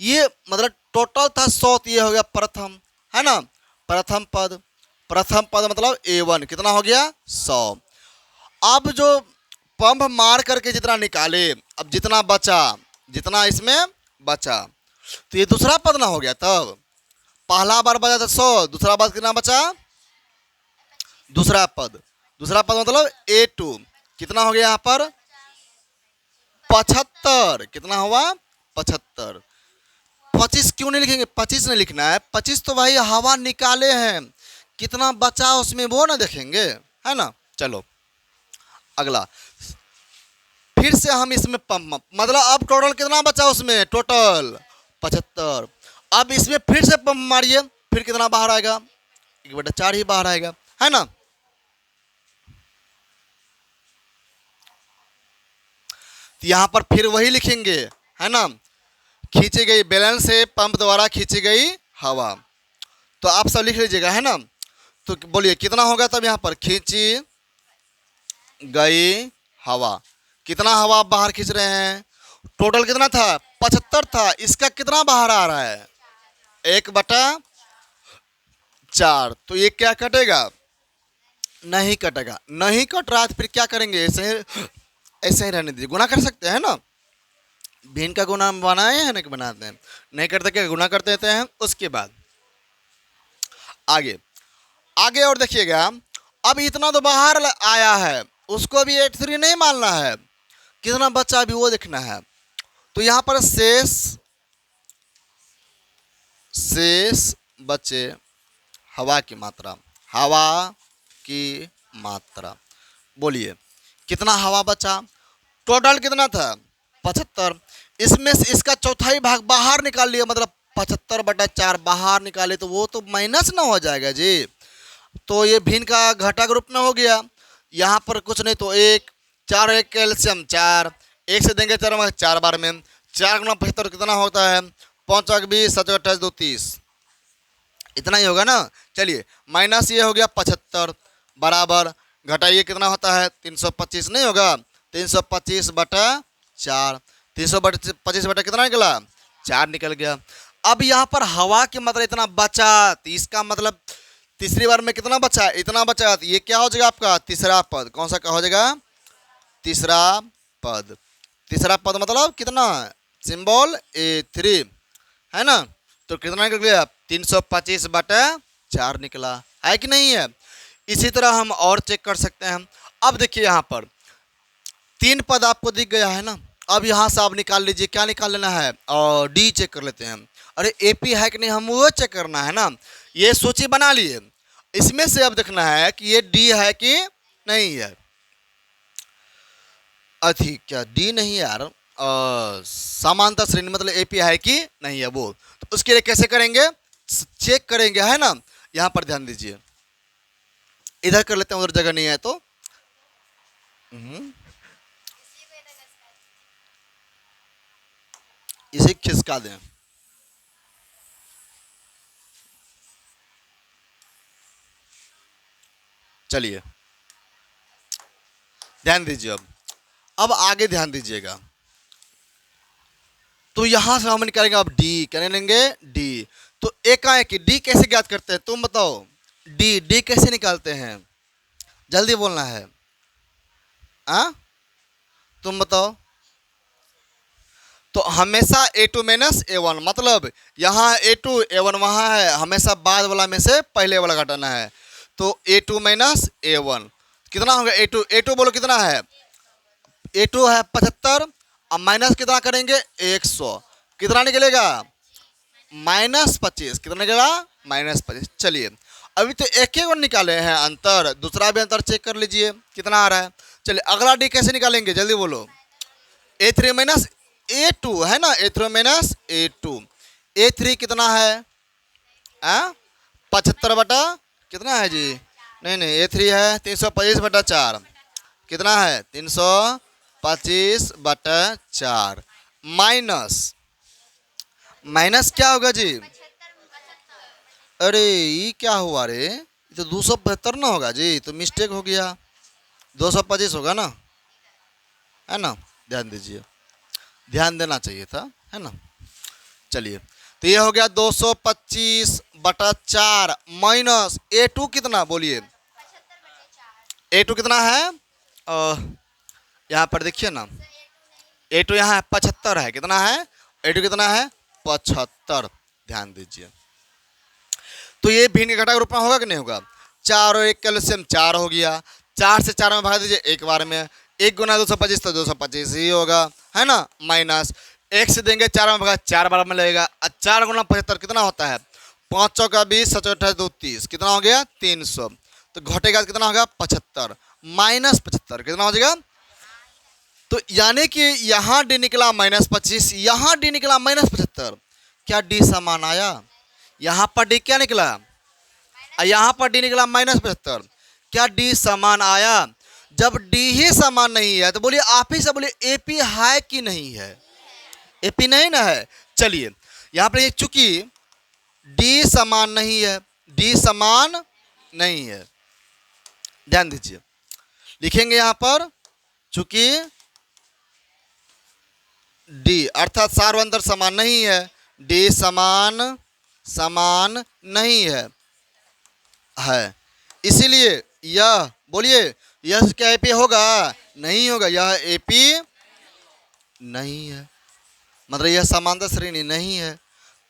ये मतलब टोटल था 100, तो ये हो गया प्रथम, है ना? प्रथम पद, प्रथम पद मतलब A1 कितना हो गया? 100। अब जो पंप मार करके जितना निकाले, अब जितना बचा, जितना इसमें बचा, तो ये दूसरा पद ना हो गया? तब पहला बार बचा था 100, दूसरा बार कितना बचा? दूसरा पद, दूसरा पद मतलब A2 कितना हो गया यहाँ पर? 75। कितना हुआ? 75। 25 क्यों नहीं लिखेंगे? 25 नहीं लिखना है, 25 तो भाई हवा निकाले हैं, कितना बचा उसमें वो ना देखेंगे, है ना? चलो अगला, फिर से हम इसमें पंप, मतलब अब टोटल कितना बचा उसमें? टोटल 75। अब इसमें फिर से पंप मारिए, फिर कितना बाहर आएगा? 1/4 ही बाहर आएगा, है ना? तो यहां पर फिर वही लिखेंगे, है ना? खींची गई, बैलेंस से पंप द्वारा खींची गई हवा, तो आप सब लिख लीजिएगा, है ना? तो बोलिए कितना होगा तब यहाँ पर? खींची गई हवा, कितना हवा बाहर खींच रहे हैं? टोटल कितना था? 75 था, इसका कितना बाहर आ रहा है? 1/4। तो ये क्या कटेगा? नहीं कटेगा, नहीं कट रहा तो फिर क्या करेंगे? ऐसे ही रहने दीजिए, गुना कर सकते हैं ना? भिन्न का गुना बनाए हैं ना कि बनाते हैं? नहीं करते क्या, गुना करते रहते हैं। उसके बाद आगे, आगे और देखिएगा, अब इतना तो बाहर आया है, उसको भी 83 नहीं मानना है, कितना बचा अभी वो देखना है। तो यहां पर शेष, शेष बचे हवा की मात्रा, हवा की मात्रा। बोलिए कितना हवा बचा? टोटल कितना था? 75। इसमें से इसका चौथाई भाग बाहर निकाल लिया, मतलब 75/4 बाहर निकाले, तो वो तो माइनस ना हो जाएगा जी? तो ये भिन्न का घटक रूप में हो गया। यहाँ पर कुछ नहीं तो 1, 4 1 कैल्शियम 4, 1 से देंगे 4 4 बार में, 4 गुना 75 कितना होता है? 5 20, 7 28 2 30, इतना ही होगा ना? चलिए माइनस ये हो गया 75, बराबर घटाइए कितना होता है? 325 नहीं होगा? 325/4, 325 कितना निकला? 4 निकल गया। अब यहाँ पर हवा की मात्रा इतना बचा, तो इसका मतलब तीसरी बार में कितना बचा? इतना बचा, तो ये क्या हो जाएगा आपका? तीसरा पद। कौन सा हो जाएगा? तीसरा पद। तीसरा पद मतलब कितना? सिंबल A3, है ना? तो कितना निकल गया? 325/4 निकला, है कि नहीं है? इसी तरह हम और चेक कर सकते हैं। अब देखिए यहाँ पर 3 पद आपको दिख गया है ना? अब यहाँ से आप निकाल लीजिए, क्या निकाल लेना है? और डी चेक कर लेते हैं। अरे AP है कि नहीं, हम वो चेक करना है ना? ये सूची बना लिए, इसमें से अब देखना है कि ये डी है कि नहीं है। अथी क्या डी नहीं यार, समांतर श्रेणी मतलब AP है कि नहीं है वो। तो उसके लिए कैसे करेंगे? चेक करेंगे, है ना? यहाँ पर ध्यान दीजिए, इधर कर लेते हैं, उधर जगह नहीं है तो इसे खिसका दें। चलिए ध्यान दीजिए, अब आगे ध्यान दीजिएगा। तो यहां से हम निकालेंगे अब डी, क्या लेंगे? डी। तो एक डी कैसे ज्ञात करते हैं तुम बताओ? डी कैसे निकालते हैं? जल्दी बोलना है, तुम बताओ। तो हमेशा A2 माइनस A1, मतलब यहाँ A2 A1 वहाँ है, हमेशा बाद वाला में से पहले वाला घटाना है। तो A2 माइनस A1 कितना होगा? A2 बोलो कितना है? A2 है 75, अब माइनस कितना करेंगे? 100, कितना निकलेगा? -25, कितना निकलेगा? -25। चलिए अभी तो एक एक निकाले हैं अंतर, दूसरा भी अंतर चेक कर लीजिए कितना आ रहा है। चलिए अगला डी कैसे निकालेंगे जल्दी बोलो। A3 माइनस A2 है ना, A3 माइनस A2, A3 कितना है? 75 बटा कितना है जी? नहीं A3 है 325 बटा 4, कितना है? 325 बटा 4 माइनस क्या होगा जी? अरे ये क्या हुआ रे, ये तो 275 ना होगा जी, तो मिस्टेक हो गया, 225 होगा ना, है ना? ध्यान दीजिए, ध्यान देना चाहिए था, है ना? चलिए तो ये हो गया 225 बटा 4 माइनस A2 कितना बोलिए? A2 कितना है? यहाँ पर देखिए ना, A2 यहाँ है 75 है, कितना है? A2 कितना है? 75, ध्यान दीजिए। तो ये भिन्न घटा के रूप में होगा कि नहीं होगा? 4 और 1 कैल्शियम 4 हो गया, 4 से 4 में भाग दीजिए एक बार में, 1 गुना 225 तो 225 ही होगा, है ना? माइनस 1 से देंगे 4 में भागा 4 बार में लगेगा, 4 गुना 75 कितना होता है? 5 चौका 20, 7 28 2 30, कितना हो गया? 300। तो घटेगा कितना होगा? 75 माइनस 75 कितना हो जाएगा? तो यानी कि यहाँ डी निकला -25, यहाँ डी निकला -75, क्या डी समान आया? यहाँ पर डी क्या निकला? यहाँ पर डी निकला -75, क्या डी समान आया? जब डी ही समान नहीं है तो बोलिए, आप ही से बोलिए एपी है कि नहीं है? एपी नहीं ना है। चलिए यहाँ पर चूंकि डी समान नहीं है, डी समान नहीं है, ध्यान दीजिए, लिखेंगे यहाँ पर चूंकि डी अर्थात सार्वंतर समान नहीं है, डी समान नहीं है, इसीलिए यह बोलिए, यह क्या एपी होगा? नहीं होगा, यह एपी नहीं है, मतलब यह समांतर श्रेणी नहीं है।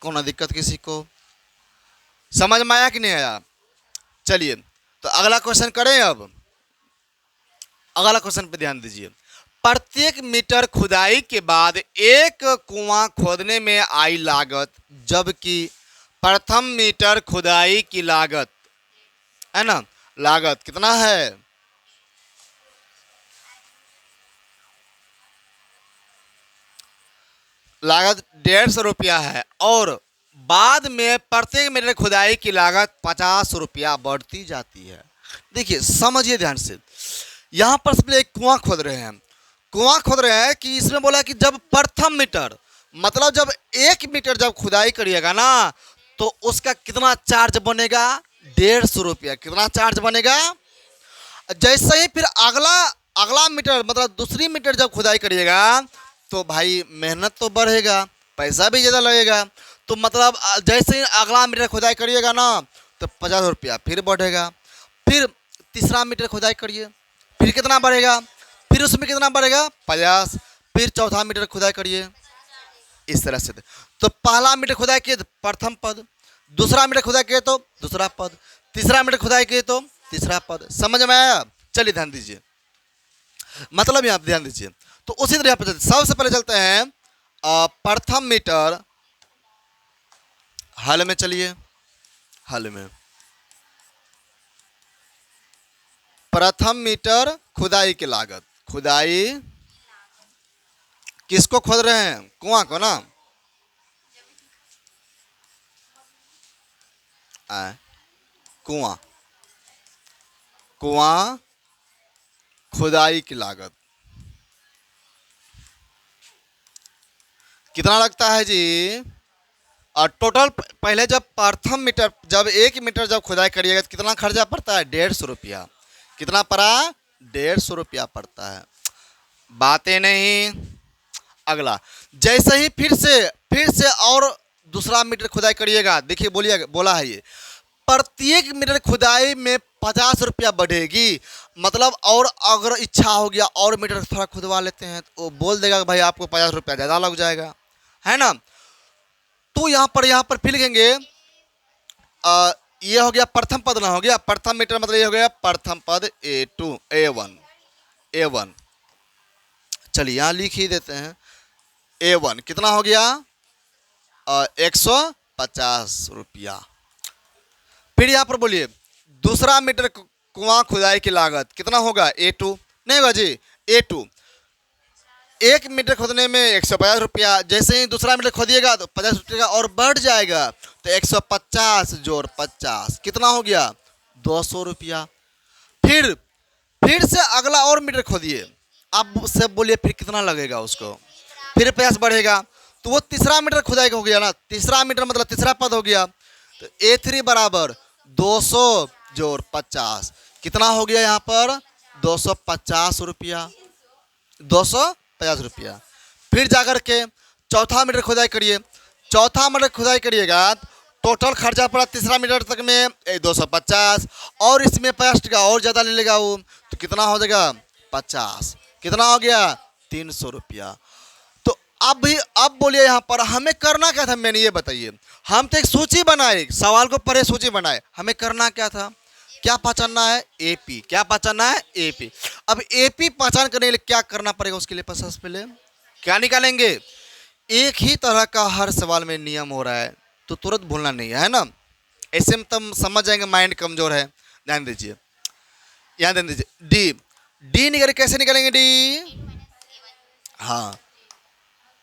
कौन दिक्कत किसी को? समझ में आया कि नहीं आया? चलिए तो अगला क्वेश्चन करें। अब अगला क्वेश्चन पे ध्यान दीजिए। प्रत्येक मीटर खुदाई के बाद एक कुआं खोदने में आई लागत, जबकि प्रथम मीटर खुदाई की लागत, है ना, लागत कितना है? लागत 150 रुपया है, और बाद में प्रत्येक मीटर खुदाई की लागत 50 रुपया बढ़ती जाती है। देखिए समझिए ध्यान से, यहाँ पर सबसे एक कुआं खोद रहे हैं, कुआं खोद रहे हैं कि इसमें बोला कि जब प्रथम मीटर, मतलब जब 1 मीटर जब खुदाई करिएगा ना तो उसका कितना चार्ज बनेगा? 150 रुपया। कितना चार्ज बनेगा? जैसे ही फिर अगला मीटर, मतलब दूसरी मीटर जब खुदाई करिएगा तो भाई मेहनत तो बढ़ेगा, पैसा भी ज़्यादा लगेगा, तो मतलब जैसे ही अगला मीटर खुदाई करिएगा ना तो 50 रुपया फिर बढ़ेगा। फिर तीसरा मीटर खुदाई करिए, फिर कितना बढ़ेगा? फिर उसमें कितना बढ़ेगा? 50। फिर चौथा मीटर खुदाई करिए, इस तरह से। तो पहला मीटर खुदाई किए तो प्रथम पद, दूसरा मीटर खुदाई किए तो दूसरा पद, तीसरा मीटर खुदाई किए तो तीसरा पद। समझ में आया? चलिए ध्यान दीजिए, मतलब यहाँ ध्यान दीजिए। तो उसी तरह पर सबसे पहले चलते हैं प्रथम मीटर हल में। चलिए हल में प्रथम मीटर खुदाई की लागत, खुदाई किसको खोद रहे हैं? कुआं को ना, कुआं, कुआं खुदाई की लागत कितना लगता है जी? और टोटल पहले जब प्रथम मीटर, जब 1 मीटर जब खुदाई करिएगा तो कितना खर्चा पड़ता है? 150 रुपया। कितना पड़ा? 150 रुपया पड़ता है। बातें नहीं। अगला, जैसे ही फिर से और दूसरा मीटर खुदाई करिएगा, देखिए बोलिए, बोला है ये प्रत्येक मीटर खुदाई में 50 रुपया बढ़ेगी। मतलब और अगर इच्छा हो गया और मीटर थोड़ा खुदवा लेते हैं तो वो बोल देगा कि भाई आपको 50 रुपया ज़्यादा लग जाएगा, है ना। तो यहाँ पर फिर लिखेंगे ये हो गया प्रथम पद, ना हो गया प्रथम मीटर, मतलब ये हो गया प्रथम पद A2 A1। चलिए यहाँ लिख ही देते हैं। A1 कितना हो गया 150 रुपया। फिर यहाँ पर बोलिए दूसरा मीटर कुआं खुदाई की लागत कितना होगा A2, नहीं होगा जी A2। एक मीटर खोदने में 150 रुपया, जैसे ही दूसरा मीटर खोदिएगा तो 50 रुपया और बढ़ जाएगा, तो 150 जोड़ 50 कितना हो गया 200 रुपया। फिर से अगला और मीटर खोदिए, आप से बोलिए फिर कितना लगेगा उसको, फिर 50 बढ़ेगा, तो वो तीसरा मीटर खुदाई का हो गया ना, तीसरा मीटर मतलब तीसरा पद हो गया। तो A3 बराबर 200 जोड़ 50 कितना हो गया यहाँ पर 250 रुपया, 250 रुपया। फिर जाकर के चौथा मीटर खुदाई करिए, चौथा मीटर खुदाई करिएगा टोटल खर्चा पड़ा तीसरा मीटर तक में 250 और इसमें 50 का और ज़्यादा ले लेगा वो, तो कितना हो जाएगा 50, कितना हो गया 300 रुपया। तो अब बोलिए यहाँ पर हमें करना क्या था, मैंने ये बताइए। हम तो एक सूची बनाए, सवाल को पढ़े सूची बनाए, हमें करना क्या था, क्या पहचानना है AP, क्या पहचानना है AP। अब AP पहचान करने के लिए क्या करना पड़ेगा, उसके लिए सबसे पहले क्या निकालेंगे, एक ही तरह का हर सवाल में नियम हो रहा है तो तुरंत भूलना नहीं है ना, ऐसे में तब समझ जाएंगे माइंड कमजोर है। ध्यान दीजिए, यहाँ ध्यान दीजिए डी निकाले, कैसे निकालेंगे D, हाँ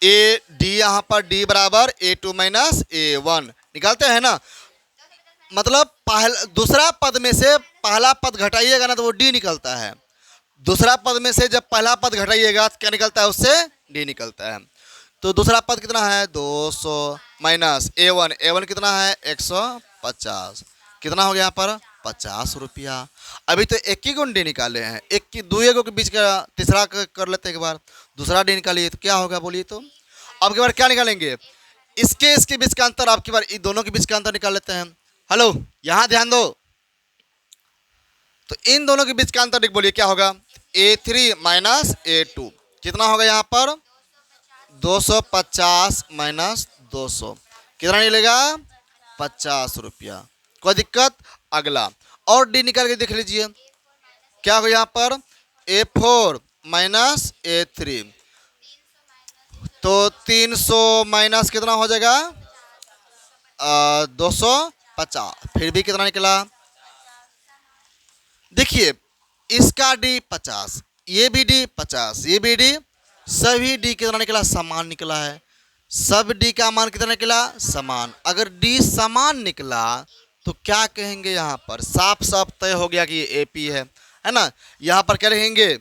डी यहाँ पर D बराबर A2 माइनस A1 निकालते हैं ना, मतलब दूसरा पद में से पहला पद घटाइएगा ना तो वो D निकलता है, दूसरा पद में से जब पहला पद घटाइएगा तो क्या निकलता है, उससे D निकलता है। तो दूसरा पद कितना है 200 माइनस A1 कितना है 150, कितना हो गया यहाँ पर 50 रुपया। अभी तो एक ही गुण D निकाले हैं, एक की दुएगो के बीच का तीसरा कर लेते हैं एक बार, दूसरा D निकालिए तो क्या होगा बोलिए। तो अब की बार क्या निकालेंगे, इसके बीच का अंतर, आपकी बार इन दोनों के बीच का अंतर निकाल लेते हैं। हेलो यहाँ ध्यान दो, तो इन दोनों के बीच का अंतर बोलिए क्या होगा, A3 माइनस A2 कितना होगा यहाँ पर 250 माइनस 200 कितना निकलेगा 50 रुपया। कोई दिक्कत, अगला और D निकाल के देख लीजिए क्या होगा यहाँ पर A4 माइनस A3, तो 300 माइनस कितना हो जाएगा 250, फिर भी कितना निकला, देखिए इसका D 50, ये भी D 50, ये भी D, सभी D कितना निकला समान निकला है, सब D का मान कितना निकला समान। अगर D समान निकला तो क्या कहेंगे, यहाँ पर साफ साफ तय हो गया कि ये AP है ना। यहाँ पर क्या लिखेंगे,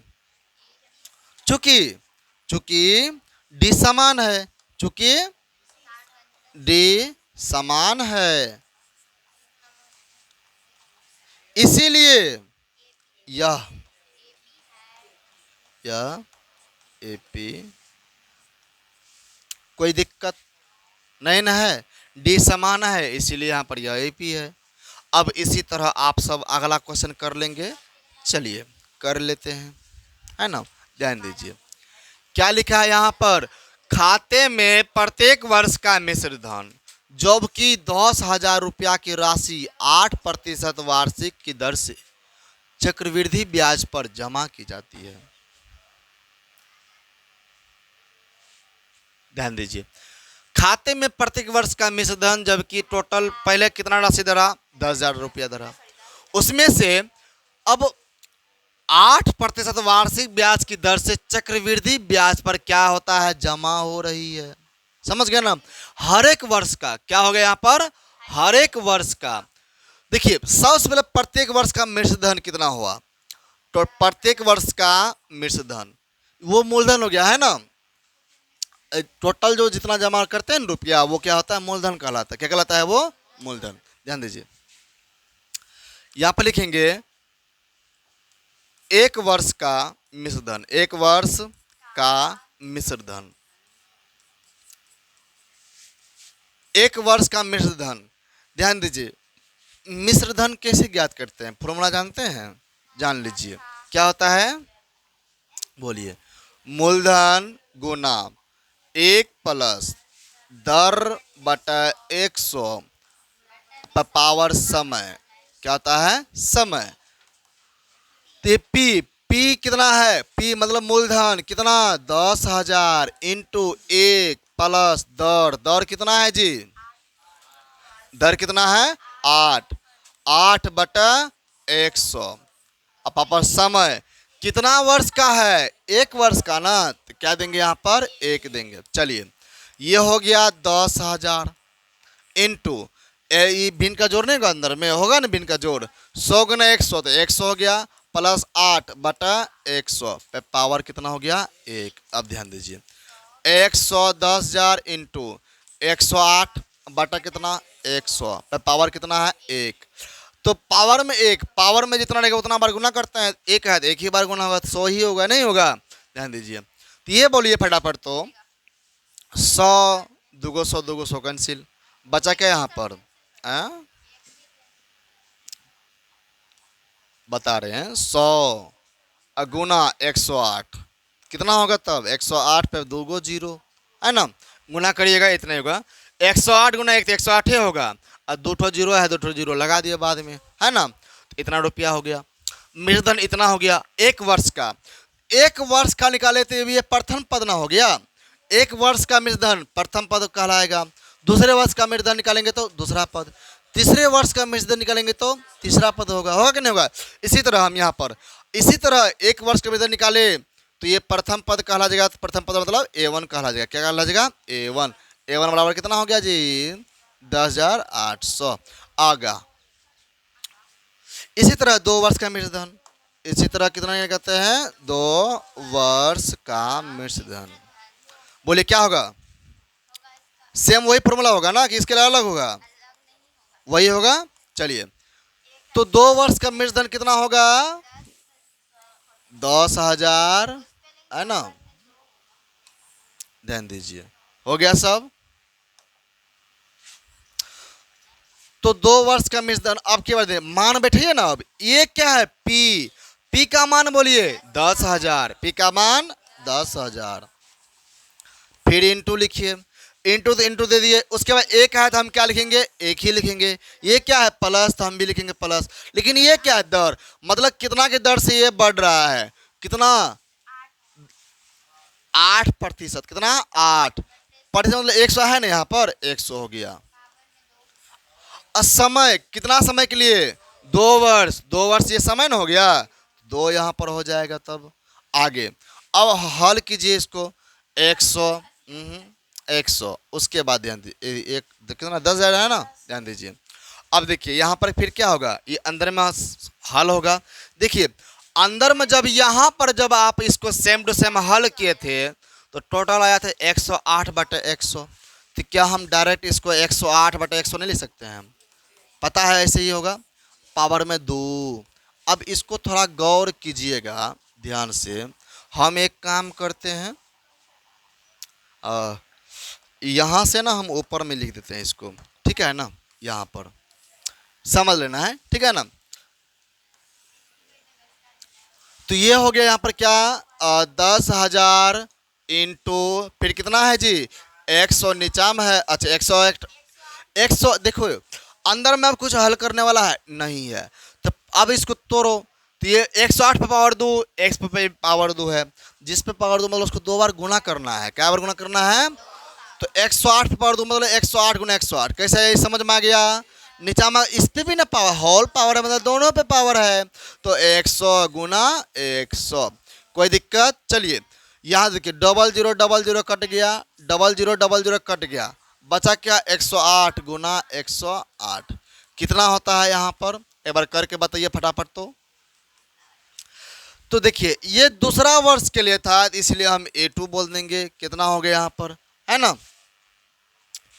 चूंकि D समान है, चूंकि D समान है इसीलिए यह AP, कोई दिक्कत नहीं ना है, D समान है इसीलिए यहाँ पर यह AP है। अब इसी तरह आप सब अगला क्वेश्चन कर लेंगे, चलिए कर लेते हैं, है ना। ध्यान दीजिए क्या लिखा है यहाँ पर, खाते में प्रत्येक वर्ष का मिश्र धन जबकि 10,000 रुपया की राशि 8% वार्षिक की दर से चक्रवृद्धि ब्याज पर जमा की जाती है। ध्यान दीजिए, खाते में प्रत्येक वर्ष का मिश्र धन जबकि टोटल पहले कितना राशि धरा 10,000 रुपया धरा, उसमें से अब 8% वार्षिक ब्याज की दर से चक्रवृद्धि ब्याज पर क्या होता है जमा हो रही है। समझ गए ना, हर एक वर्ष का क्या हो गया यहाँ पर, हर एक वर्ष का। देखिए सबसे पहले प्रत्येक वर्ष का मिश्र धन कितना हुआ, तो प्रत्येक वर्ष का मिश्र धन वो मूलधन हो गया है ना, टोटल जो जितना जमा करते हैं रुपया वो क्या होता है मूलधन कहलाता है, क्या कहलाता है वो मूलधन। ध्यान दीजिए यहाँ पर लिखेंगे एक वर्ष का मिश्र धन, एक वर्ष का मिश्र धन, एक वर्ष का मिश्र धन। ध्यान दीजिए मिश्र धन कैसे ज्ञात करते हैं? फॉर्मूला जानते हैं? जान लीजिए क्या होता है, बोलिए। मूलधन गुना 1 प्लस दर बटा 100 पावर समय, क्या होता है? समय। तो पी पी कितना है? पी मतलब मूलधन कितना? 10,000 इंटू 1 प्लस दर, दर कितना है जी? दर कितना है? 8, 8 बटा 100। अब पापा समय कितना वर्ष का है? 1 वर्ष का ना, तो क्या देंगे यहाँ पर? 1 देंगे। चलिए ये हो गया 10,000 इंटू भिन्न का जोड़ नहीं होगा, अंदर में होगा ना भिन्न का जोड़, 100 गुना 100 तो 100 हो गया, प्लस 8 बटा 100 पे पावर कितना हो गया? 1। अब ध्यान दीजिए 110,000 इंटू 108 बटा कितना? 100 पे पावर कितना है? 1। तो पावर में 1, पावर में जितना रहेगा उतना बार गुना करते हैं। 1 है तो 1 ही बार गुना होगा, तो 100 ही होगा, नहीं होगा? ध्यान दीजिए। तो ये बोलिए फटाफट, तो 100 2 100 2 100 कैंसिल, बचा क्या यहाँ पर? बता रहे हैं 100 गुना 108 कितना होगा तब? 108 पे 2 गो 0 है ना, गुना करिएगा इतना ही होगा। 108 गुना 1 तो 108 ही होगा, और 2 ठो 0 है, 2 ठो 0 लगा दिए बाद में, है ना। तो इतना रुपया हो गया। मूलधन इतना हो गया 1 वर्ष का। 1 वर्ष का निकाले तो ये प्रथम पद ना हो गया। 1 वर्ष का मूलधन प्रथम पद कहलाएगा। दूसरे वर्ष का मूलधन निकालेंगे तो दूसरा पद, तीसरे वर्ष का मूलधन निकालेंगे तो तीसरा पद होगा, होगा कि नहीं होगा? इसी तरह हम यहाँ पर इसी तरह 1 वर्ष का मूलधन निकाले तो ये प्रथम पद कहला जाएगा। तो प्रथम पद मतलब A1 कहला जाएगा। क्या कहला जाएगा? A1। A1 बराबर कितना हो गया जी? 10,800 आगा। इसी तरह 2 वर्ष का मूलधन, इसी तरह कितना कहते हैं? 2 वर्ष का मूलधन। बोले क्या होगा? सेम वही फॉर्मूला होगा ना, कि इसके लिए अलग होगा? वही होगा। चलिए तो 2 वर्ष का मूलधन कितना होगा? 10,000 है ना। ध्यान दीजिए, हो गया सब। तो 2 वर्ष का मूलधन अब क्या बात है? मान बैठिए ना। अब ये क्या है? पी। पी का मान बोलिए 10,000, पी का मान 10,000। फिर इंटू लिखिए, इंटू तो इंटू दे दिए। उसके बाद 1 है तो हम क्या लिखेंगे? 1 ही लिखेंगे। ये क्या है? प्लस, तो हम भी लिखेंगे प्लस। लेकिन ये क्या है? दर, मतलब कितना के दर से ये बढ़ रहा है? कितना? 8%। कितना? 8%, मतलब 100 है ना, यहाँ पर 100 हो गया। समय कितना समय के लिए? 2 वर्ष। 2 वर्ष ये समय ना हो गया, 2 यहाँ पर हो जाएगा। तब आगे अब हल कीजिए इसको। 100 100, उसके बाद ध्यान दीजिए एक कितना 10,000 है ना, ध्यान दीजिए। अब देखिए यहाँ पर फिर क्या होगा? ये अंदर में हल होगा। देखिए अंदर में जब यहाँ पर जब आप इसको सेम टू सेम हल किए थे तो टोटल आया था 108 बटे 100। तो क्या हम डायरेक्ट इसको 108 बटे 100 नहीं लिख सकते हैं? पता है ऐसे ही होगा, पावर में 2। अब इसको थोड़ा गौर कीजिएगा ध्यान से। हम एक काम करते हैं, यहाँ से ना हम ऊपर में लिख देते हैं इसको, ठीक है ना? यहाँ पर समझ लेना है, ठीक है ना? तो ये हो गया यहाँ पर क्या? 10,000 इंटू फिर कितना है जी? 100 नीचा में है। अच्छा 100 देखो अंदर में अब कुछ हल करने वाला है नहीं है। तो अब इसको तोड़ो, तो ये 108 पे पावर 2, x पे पावर 2 है। जिस पे पावर 2 मतलब उसको 2 बार गुना करना है। क्या बार गुना करना है? तो 108 पे पावर 2 मतलब 108 गुना 108। कैसे है? समझ में आ गया? नीचा में इस पे भी ना पावर, होल पावर है, मतलब दोनों पे पावर है। तो 100 गुना 100, कोई दिक्कत? चलिए यहाँ देखिए, 0000 कट गया, 0000 कट गया, बचा क्या? 108 गुना 108 कितना होता है यहाँ पर? एक बार करके बताइए फटाफट। तो देखिए ये दूसरा वर्ष के लिए था, इसलिए हम A2 बोल देंगे। कितना हो गया यहाँ पर, है ना?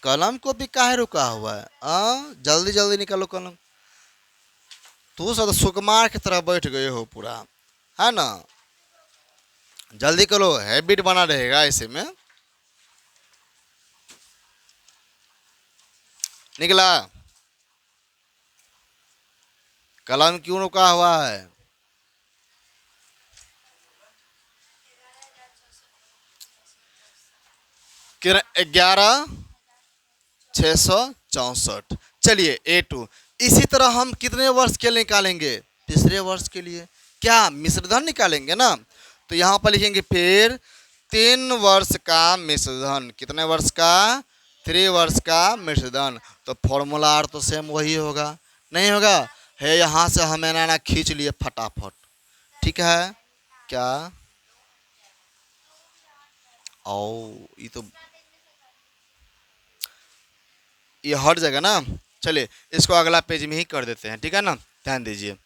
कलम को भी काहे रुका हुआ है? जल्दी जल्दी निकालो कलम। तू सब सुकुमार की तरह बैठ गए हो पूरा, है ना? जल्दी करो, हैबिट बना रहेगा ऐसे में। निकला? कलम क्यों रुका हुआ है? कितना? 11,664। चलिए A2। इसी तरह हम कितने वर्ष के लिए निकालेंगे? तीसरे वर्ष के लिए क्या मिश्रधन निकालेंगे ना। तो यहाँ पर लिखेंगे फिर 3 वर्ष का मिश्रधन। कितने वर्ष का? 3 वर्ष का मिश्रधन। तो फॉर्मूला आर तो सेम वही होगा, नहीं होगा? है यहाँ से हमें ना खींच लिए फटाफट। ठीक है क्या? ओ ये हट जाएगा ना। चलिए इसको अगला पेज में ही कर देते हैं, ठीक है ना। ध्यान दीजिए।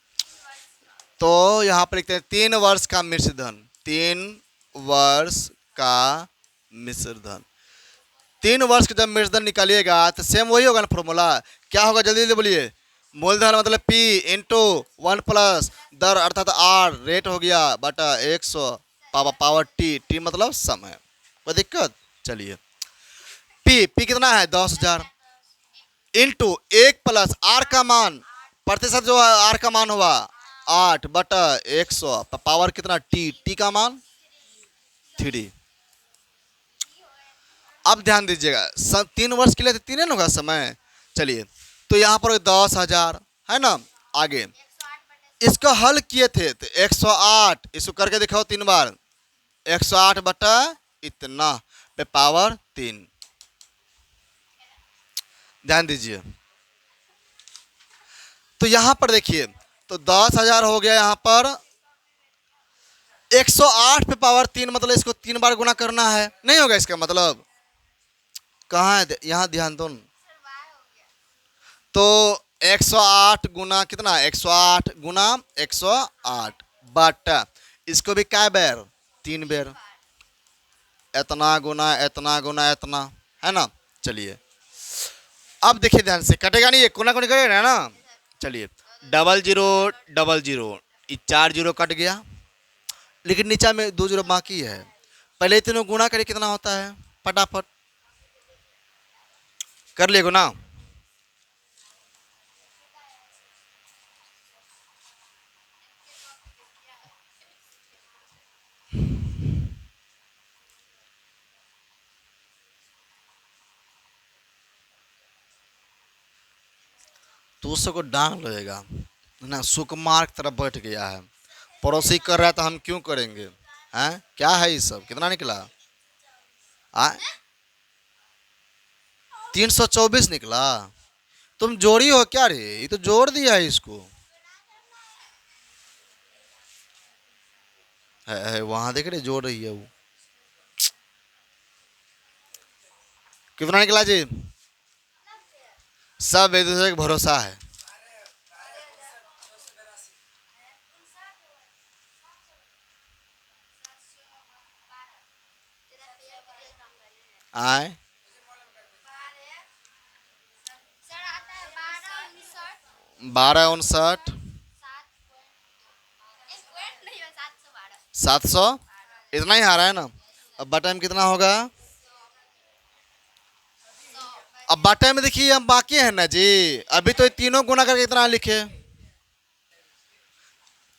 तो यहाँ पर लिखते हैं 3 वर्ष का मिश्रधन। 3 वर्ष का मिश्रधन। 3 वर्ष का जब मिश्रधन निकालिएगा तो सेम वही होगा ना फॉर्मूला। क्या होगा जल्दी जल्दी बोलिए। मूलधन मतलब P इंटू 1 प्लस दर अर्थात R रेट हो गया बटा 100 पावर T मतलब समय। कोई दिक्कत? चलिए P कितना है? 10,000 इंटू 1 प्लस R का मान, प्रतिशत जो है R का मान हुआ 8 बटा 100 पावर कितना? T का मान 3। अब ध्यान दीजिएगा 3 वर्ष के लिए तो 3 होगा समय। चलिए तो यहाँ पर 10,000 है ना। आगे इसको हल किए थे तो 108, इसको करके दिखाओ 3 बार। 108 बटा इतना पे पावर 3। ध्यान दीजिए। तो यहाँ पर देखिए तो 10,000 हो गया। यहाँ पर 108 पे पावर 3 मतलब इसको 3 बार गुना करना है, नहीं होगा? इसका मतलब कहाँ है? यहाँ ध्यान दो। तो 108 गुना कितना? 108 गुना 108 बटा इसको भी कै बेर? 3 बेर। इतना गुना इतना गुना इतना, है ना। चलिए अब देखिए ध्यान से, कटेगा नहीं, ये कोना कोनी कटेगा ना। चलिए 0000, ये 4 जीरो कट गया, लेकिन नीचा में 2 जीरो बाकी है। पहले तीनों गुना करिए, कितना होता है? फटाफट कर लिए गुना। तो उसको डांग लगेगा ना, सुकुमार की तरफ बैठ गया है। पड़ोसी कर रहा है तो हम क्यों करेंगे? हैं क्या है ये सब? कितना निकला? 324 निकला। तुम जोड़ी हो क्या रे? ये तो जोड़ दिया है इसको। है वहां देख रहे जोड़ रही है वो। कितना निकला जी? सब एक दूसरे का भरोसा है। आए 12,59, 700, इतना ही आ रहा है ना। अब बटा में कितना होगा? अब बटा में देखिए हम बाकी है ना जी, अभी तो ये तीनों गुना करके इतना लिखे,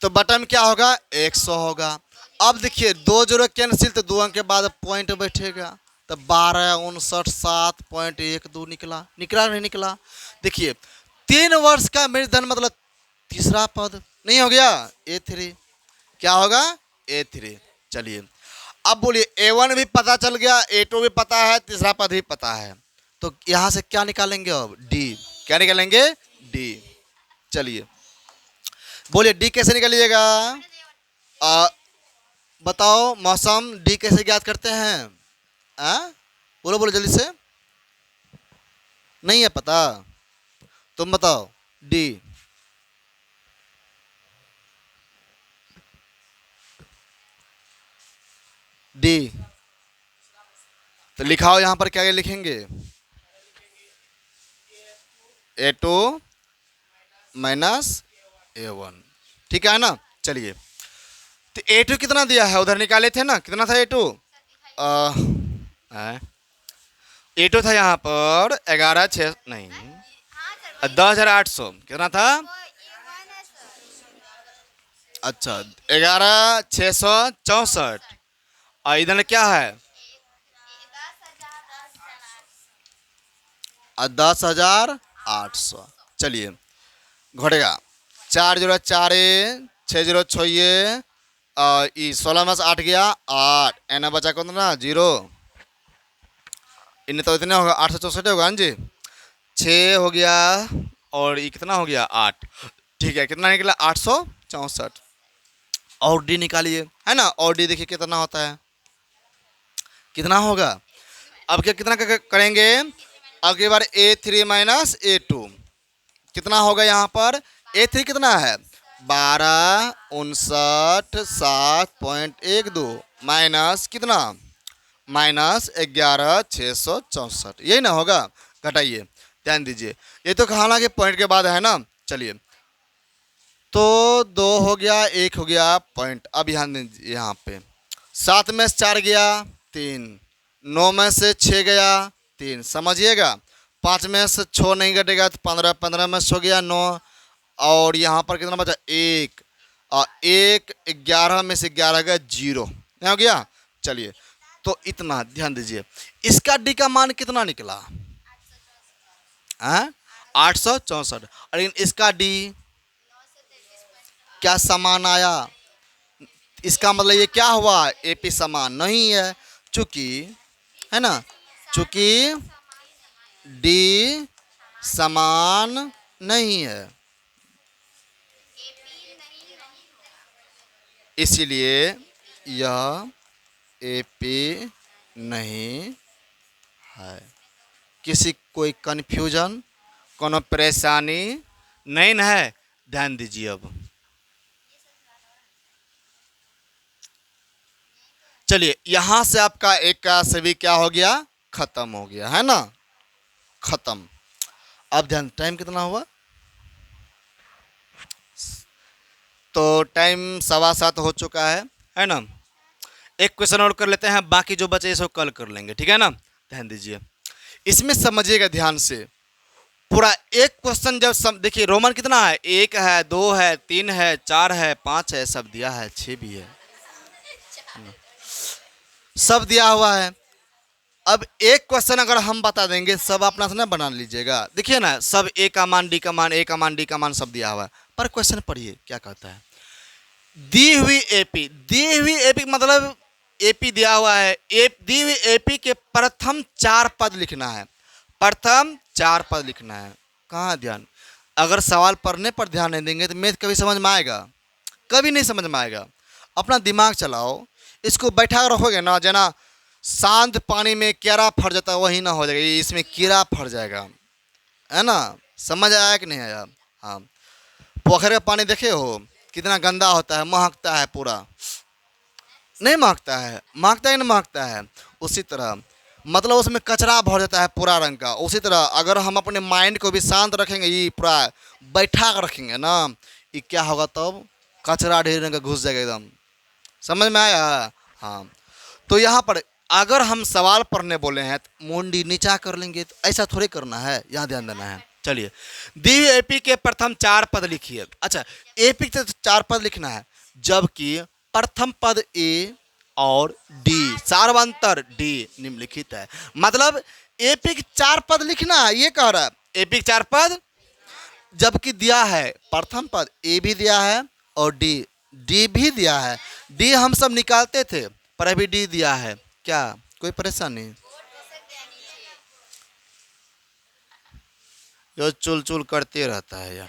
तो बटा में क्या होगा? 100 होगा। अब देखिए 2 जीरो कैंसिल, तो 2 अंक के बाद पॉइंट बैठेगा, तो 12,59,7.12 निकला। निकला नहीं निकला? देखिए 3 वर्ष का मेरुदंड मतलब तीसरा पद नहीं हो गया? A3 क्या होगा? A3। चलिए अब बोलिए A1 भी पता चल गया, A2 भी पता है, तीसरा पद भी पता है, तो यहां से क्या निकालेंगे? अब D। क्या निकालेंगे? D। चलिए बोलिए D कैसे निकालिएगा? बताओ मौसम D कैसे ज्ञात करते हैं? बोलो बोलो जल्दी से। नहीं है पता? तुम बताओ। D D तो लिखाओ यहां पर क्या लिखेंगे? A2 minus A1। ठीक है ना। चलिए तो A2 कितना दिया है? उधर निकाले थे ना, कितना था A2? A2 था यहाँ पर 11,600 नहीं 10,800। कितना था? अच्छा, 11,664। और इधर क्या है? 10,800। चलिए घटेगा। 4 0 4 6 0 6 16 में से 8 गया, 8 एना बचा कौन ना 0। इन्हें तो इतने होगा 864 होगा ना जी। 6 हो गया और ये कितना हो गया 8। ठीक है, कितना निकला 864। और डी निकालिए, है ना। और डी देखिए कितना होता है, कितना होगा। अब क्या कितना करेंगे, अब की बार A3 माइनस A2 कितना होगा यहाँ पर। A3 कितना है 12,59,7.12 माइनस कितना माइनस 11,664, यही ना होगा। घटाइए, ध्यान दीजिए, ये तो हालांकि पॉइंट के बाद है ना। चलिए तो 2 हो गया, 1 हो गया पॉइंट। अब ध्यान दीजिए यहाँ पे 7 में से 4 गया 3, 9 में से 6 गया 3, समझिएगा। 5 में से 6 नहीं घटेगा तो 15, 15 में से हो गया 9। और यहाँ पर कितना बचा 1, और 1 11 में से 11 गया 0, नहीं हो गया। चलिए तो इतना ध्यान दीजिए, इसका डी का मान कितना निकला 864। और इसका डी क्या समान आया, इसका मतलब ये क्या हुआ एपी समान नहीं है, चूंकि है ना, चूंकि डी समान नहीं है, इसीलिए यह एपी नहीं है। किसी कोई कन्फ्यूजन, कोनो परेशानी नहीं ना है, ध्यान दीजिए। अब चलिए यहां से आपका एक का सभी क्या हो गया खत्म हो गया, है ना, खत्म। अब ध्यान, टाइम कितना हुआ, तो टाइम 7:15 हो चुका है ना। एक क्वेश्चन और कर लेते हैं, बाकी जो बचे इसको कल कर लेंगे, ठीक है ना। ध्यान दीजिए, इसमें समझिएगा ध्यान से पूरा एक क्वेश्चन। जब देखिए रोमन कितना है, 1 है 2 है 3 है 4 है 5 है, सब दिया है, 6 भी है, सब दिया हुआ है। अब एक क्वेश्चन अगर हम बता देंगे, सब अपना से ना बना लीजिएगा। देखिए ना, सब ए का मान डी का मान, ए का मान डी का मान सब दिया हुआ है। पर क्वेश्चन पढ़िए क्या कहता है। दी हुई एपी मतलब एपी दिया हुआ है, दी हुई एपी के प्रथम 4 पद लिखना है, प्रथम 4 पद लिखना है। कहाँ ध्यान, अगर सवाल पढ़ने पर ध्यान नहीं देंगे तो मैथ कभी समझ में आएगा, कभी नहीं समझ में आएगा। अपना दिमाग चलाओ, इसको बैठा रखोगे ना, जना शांत पानी में कीड़ा फट जाता है वही ना हो जाएगा, इसमें कीड़ा फट जाएगा, है ना। समझ आया कि नहीं आया। हाँ, पोखरे का पानी देखे हो कितना गंदा होता है, महकता है पूरा, नहीं महकता है, महकता है नहीं महकता है। उसी तरह मतलब उसमें कचरा भर जाता है पूरा रंग का। उसी तरह अगर हम अपने माइंड को भी शांत रखेंगे, ये पूरा बैठा कर रखेंगे ना, ये क्या होगा तब, कचरा ढेर रंग का घुस जाएगा एकदम। समझ में आया। हाँ, तो यहाँ पर अगर हम सवाल पढ़ने बोले हैं तो मुंडी नीचा कर लेंगे, तो ऐसा थोड़ी करना है, यहाँ ध्यान देना है। चलिए, दी एपी के प्रथम 4 पद लिखिए। अच्छा, एपी के 4 पद लिखना है, जबकि प्रथम पद ए और डी सार्वंतर डी निम्नलिखित है। मतलब एपी के 4 पद लिखना है, ये कह रहा है एपी के 4 पद, जबकि दिया है प्रथम पद ए भी दिया है और डी भी दिया है। डी हम सब निकालते थे, पर अभी डी दिया है। क्या कोई परेशानी, जो चुल चुल करते रहता है यार।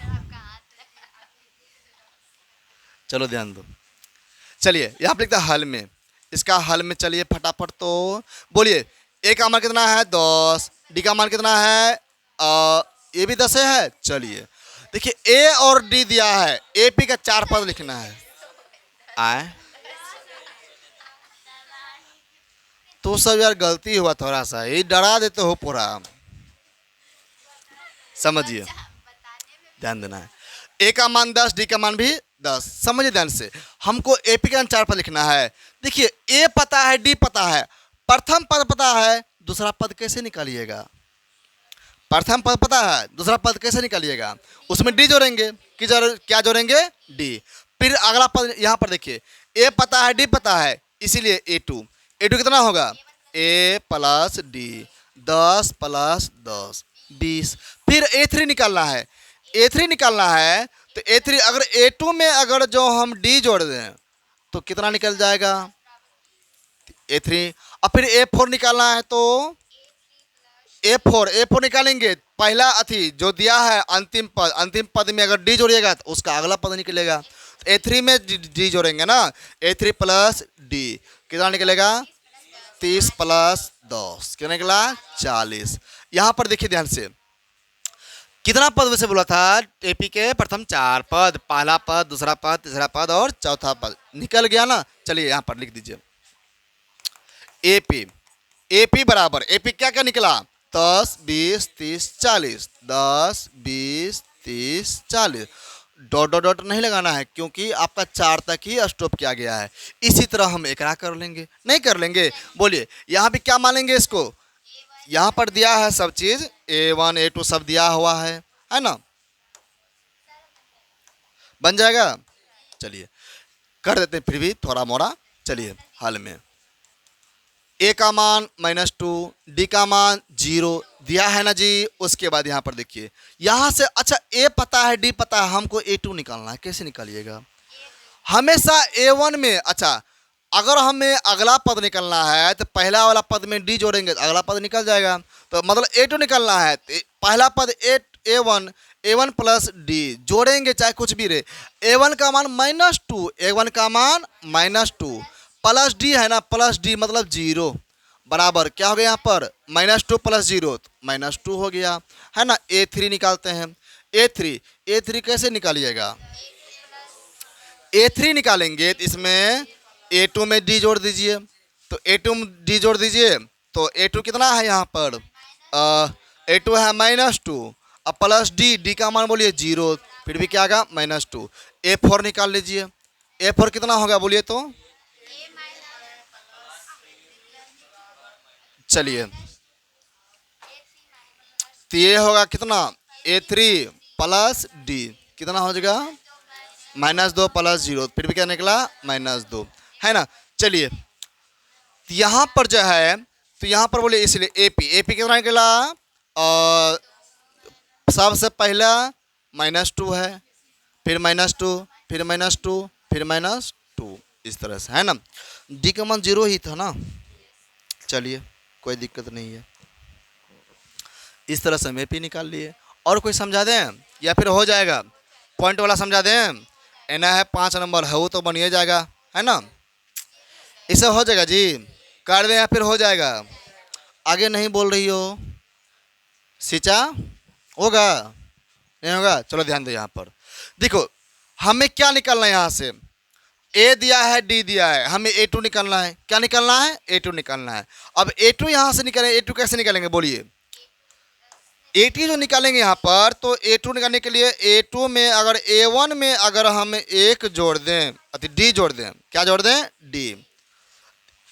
चलो ध्यान दो। चलिए यहाँ पर लिखता है हल में, इसका हल में चलिए फटाफट तो बोलिए। ए का मान कितना है 10, डी का मान कितना है ये भी 10 है। चलिए देखिए ए और डी दिया है, ए पी का 4 पद लिखना है। आए तो सब यार गलती हुआ थोड़ा सा, ये डरा देते हो पूरा, समझिए, ध्यान देना है। ए का मान 10, डी का मान भी 10, समझिए ध्यान से। हमको एपी का 4 पद लिखना है। देखिए ए पता है, डी पता है, प्रथम पद पता है, दूसरा पद कैसे निकालिएगा। प्रथम पद पता है, दूसरा पद कैसे निकालिएगा, उसमें डी जोड़ेंगे कि क्या जोड़ेंगे डी। फिर अगला पद यहाँ पर देखिए, ए पता है डी पता है, इसीलिए ए टू कितना होगा, ए प्लस डी, 10 प्लस 10 20। फिर ए3 निकालना है, ए3 निकालना है तो ए3 अगर ए2 में अगर जो हम डी जोड़ दें तो कितना निकल जाएगा, ए3। अब फिर ए4 निकालना है तो ए4 निकालेंगे, पहला अथी जो दिया है अंतिम पद में अगर डी जोड़िएगा तो उसका अगला पद निकलेगा। तो ए3 में डी जोड़ेंगे ना, ए3 प्लस डी कितना निकलेगा, 30 प्लस 10 कितना निकला, 40। यहाँ पर देखिए ध्यान से, कितना पद वैसे बोला था, एपी के प्रथम 4 पद, पहला पद, दूसरा पद, तीसरा पद और चौथा पद निकल गया ना। चलिए यहाँ पर लिख दीजिए, एपी बराबर, एपी क्या क्या निकला, 10 20 30 40, 10 20 30 40, डॉट डॉट डॉट नहीं लगाना है क्योंकि आपका 4 तक ही स्टॉप किया गया है। इसी तरह हम एकरा कर लेंगे, नहीं कर लेंगे, बोलिए यहाँ भी क्या मानेंगे इसको, यहाँ पर दिया है सब चीज, A1 A2 सब दिया हुआ है ना, बन जाएगा। चलिए कर देते हैं फिर भी थोड़ा मोड़ा। चलिए हाल में ए का मान -2, डी का मान 0 दिया है ना जी। उसके बाद यहाँ पर देखिए, यहाँ से अच्छा ए पता है डी पता है, हमको A2 निकालना है, कैसे निकालिएगा, हमेशा A1 में, अच्छा अगर हमें अगला पद निकलना है तो पहला वाला पद में डी जोड़ेंगे तो अगला पद निकल जाएगा। तो मतलब A2 निकलना है तो पहला पद A1 प्लस डी जोड़ेंगे चाहे कुछ भी रहे, A1 का मान -2, A1 का मान -2 प्लस डी है ना, प्लस डी मतलब 0 बराबर क्या हो गया यहाँ पर, -2 प्लस 0 -2 हो गया है ना। A3 निकालते हैं, A3 कैसे निकालिएगा, A3 निकालेंगे तो इसमें A2 में डी जोड़ दीजिए, तो A2 में डी जोड़ दीजिए तो A2 कितना है यहाँ पर, A2 है -2 अब प्लस डी का मान बोलिए 0, फिर भी क्या आएगा -2। A4 निकाल लीजिए, A4 कितना होगा बोलिए तो, चलिए तो ये होगा कितना, A3 प्लस डी कितना हो जाएगा, -2 प्लस 0, फिर भी क्या निकला -2 है ना। चलिए यहाँ पर जो है तो यहाँ पर बोलिए, इसलिए एपी कितना निकला, सबसे पहला -2 है, फिर -2 फिर -2 फिर -2 इस तरह से है ना। डी का मान 0 ही था ना, चलिए कोई दिक्कत नहीं है, इस तरह से हम एपी निकाल लिए। और कोई समझा दें या फिर हो जाएगा, पॉइंट वाला समझा दें, एना है 5 नंबर है वो तो बनिए जाएगा है ना, इसे हो जाएगा जी, कर दें या फिर हो जाएगा, आगे नहीं बोल रही हो, सिंचा होगा नहीं होगा, चलो ध्यान दो यहाँ पर देखो, हमें क्या निकालना है, यहाँ से ए दिया है डी दिया है, हमें A2 निकालना है, क्या निकालना है, A2 निकालना है। अब A2 यहाँ से निकालें, A2 कैसे निकालेंगे बोलिए, A2 जो निकालेंगे यहाँ पर, तो A2 निकालने के लिए A2 में अगर A1 में अगर हम 1 जोड़ दें, अति डी जोड़ दें, क्या जोड़ दें, डी,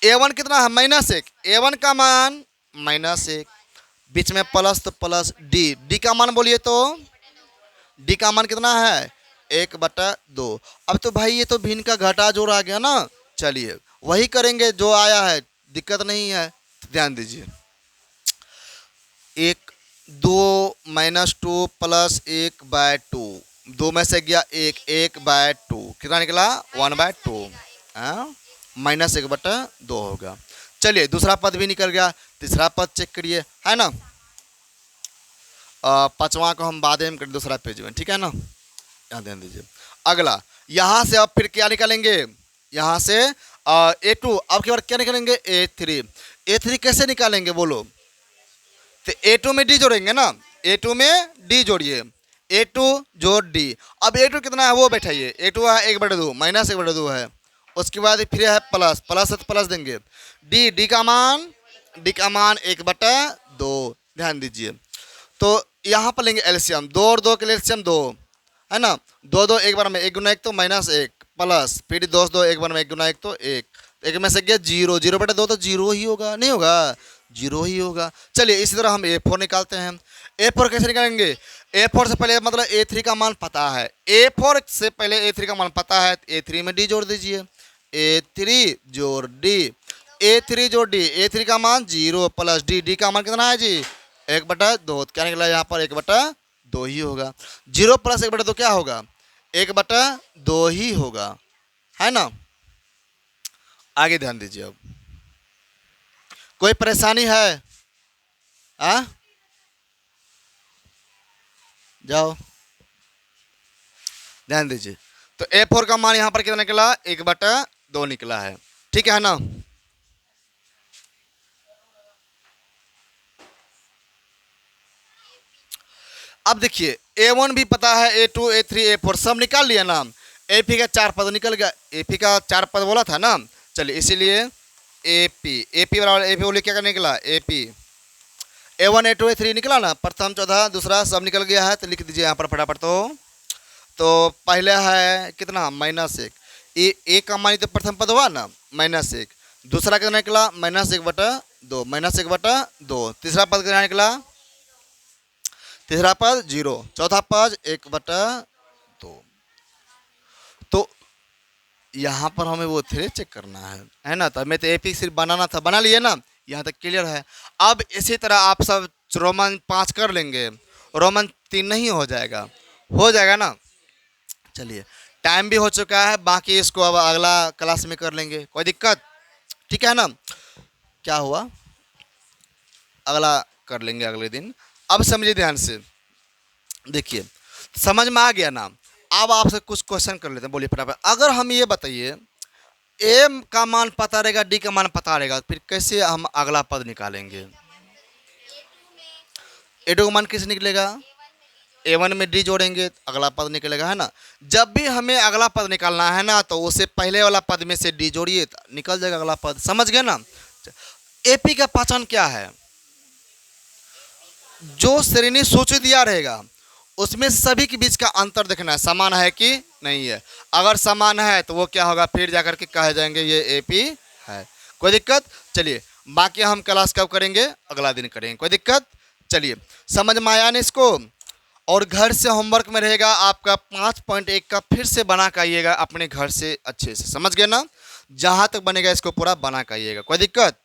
A1 कितना है -1, A1 का मान -1, बीच में प्लस तो प्लस डी का मान बोलिए तो, डी का मान कितना है 1/2। अब तो भाई ये तो भिन्न का घटा जोड़ आ गया ना, चलिए वही करेंगे जो आया है, दिक्कत नहीं है, ध्यान दीजिए, 2 -2 प्लस 1/2, 2 में से गया 1/2 कितना निकला 1/2, -1/2 होगा। चलिए दूसरा पद भी निकल गया, तीसरा पद चेक करिए है ना, पांचवा को हम बाद में कर, दूसरा पेज में, ठीक है ना, यहाँ ध्यान दीजिए। अगला यहाँ से अब फिर क्या निकालेंगे, यहाँ से A2, अब की बार क्या निकालेंगे, A3 कैसे निकालेंगे बोलो, तो A2 में डी जोड़ेंगे ना, A2 में डी जोड़िए, A2 जोड़ डी, अब A2 कितना है वो बैठाइए, A2 है 1/2 -1/2 है, उसके बाद फिर है प्लस है तो प्लस देंगे, डी का मान 1/2, ध्यान दीजिए। तो यहाँ पर लेंगे एलसीएम, 2 और 2 के लिए एलसीएम 2 है ना, 2 एक बार में 1 गुना 1 तो -1 प्लस फिर 2 एक बार में 1 गुना 1 तो 1, एक में से गया 0/2 तो 0 ही होगा, नहीं होगा 0 ही होगा। चलिए इसी तरह हम A4 निकालते हैं, A4 कैसे निकालेंगे? A4 से पहले मतलब A3 का मान पता है, A4 से पहले A3 का मान पता है, A3 में D जोड़ दीजिए, A3 जोड़ D, A3 जोड़ D, A3 का मान 0 प्लस D का मान कितना है जी? 1/2। क्या निकला यहाँ पर? 1/2 ही होगा। 0 प्लस 1/2 क्या होगा? 1/2 ही होगा, है ना। आगे ध्यान दीजिए। अब कोई परेशानी है? जाओ ध्यान दीजिए। तो A4 का मान यहाँ पर कितना निकला? 1/2 निकला है, ठीक है ना। अब देखिए A1 भी पता है, A2 A3 A4 सब निकाल लिया ना। AP का 4 पद निकल गया, AP का 4 पद बोला था ना। चलिए इसीलिए AP बराबर AP बोलिए क्या निकला? AP A1 A2 A3 निकला ना, प्रथम चौथा दूसरा सब निकल गया है। तो लिख दीजिए यहाँ पर फटाफट। तो पहले है कितना? -1। ए का मान तो प्रथम पद हुआ ना, -1। दूसरा कितना निकला? -1/2, -1/2। तीसरा पद कितना निकला? तीसरा पद 0, चौथा पद 1/2। तो यहाँ पर हमें वो थे चेक करना है ना। तो हमें तो AP सिर्फ बनाना था, बना लिए ना, यहाँ तक क्लियर है। अब इसी तरह आप सब रोमन 5 कर लेंगे, रोमन 3 नहीं हो जाएगा? हो जाएगा ना। चलिए टाइम भी हो चुका है, बाकी इसको अब अगला क्लास में कर लेंगे, कोई दिक्कत? ठीक है ना। क्या हुआ? अगला कर लेंगे अगले दिन। अब समझिए ध्यान से, देखिए समझ में आ गया ना। अब आपसे कुछ क्वेश्चन कर लेते हैं, बोलिए फटाफट। अगर हम ये बताइए A का मान पता रहेगा, D का मान पता रहेगा, फिर कैसे हम अगला पद निकालेंगे? A2 का मान कैसे निकलेगा? A1 में D जोड़ेंगे, अगला पद निकलेगा, है ना। जब भी हमें अगला पद निकालना है ना, तो उसे पहले वाला पद में से D जोड़िए, निकल जाएगा अगला पद। समझ गए ना। AP का पहचान क्या है? जो श्रेणी सूची दिया रहेगा उसमें सभी के बीच का अंतर देखना है, समान है कि नहीं है। अगर समान है तो वो क्या होगा? फिर जाकर के कहे जाएंगे ये AP है, कोई दिक्कत? चलिए बाकी हम क्लास कब करेंगे? अगला दिन करेंगे, कोई दिक्कत? चलिए समझ में आया ना इसको। और घर से होमवर्क में रहेगा आपका 5.1 का, फिर से बना के आइएगा अपने घर से अच्छे से, समझ गए ना। जहाँ तक बनेगा इसको पूरा बना के आइएगा, कोई दिक्कत?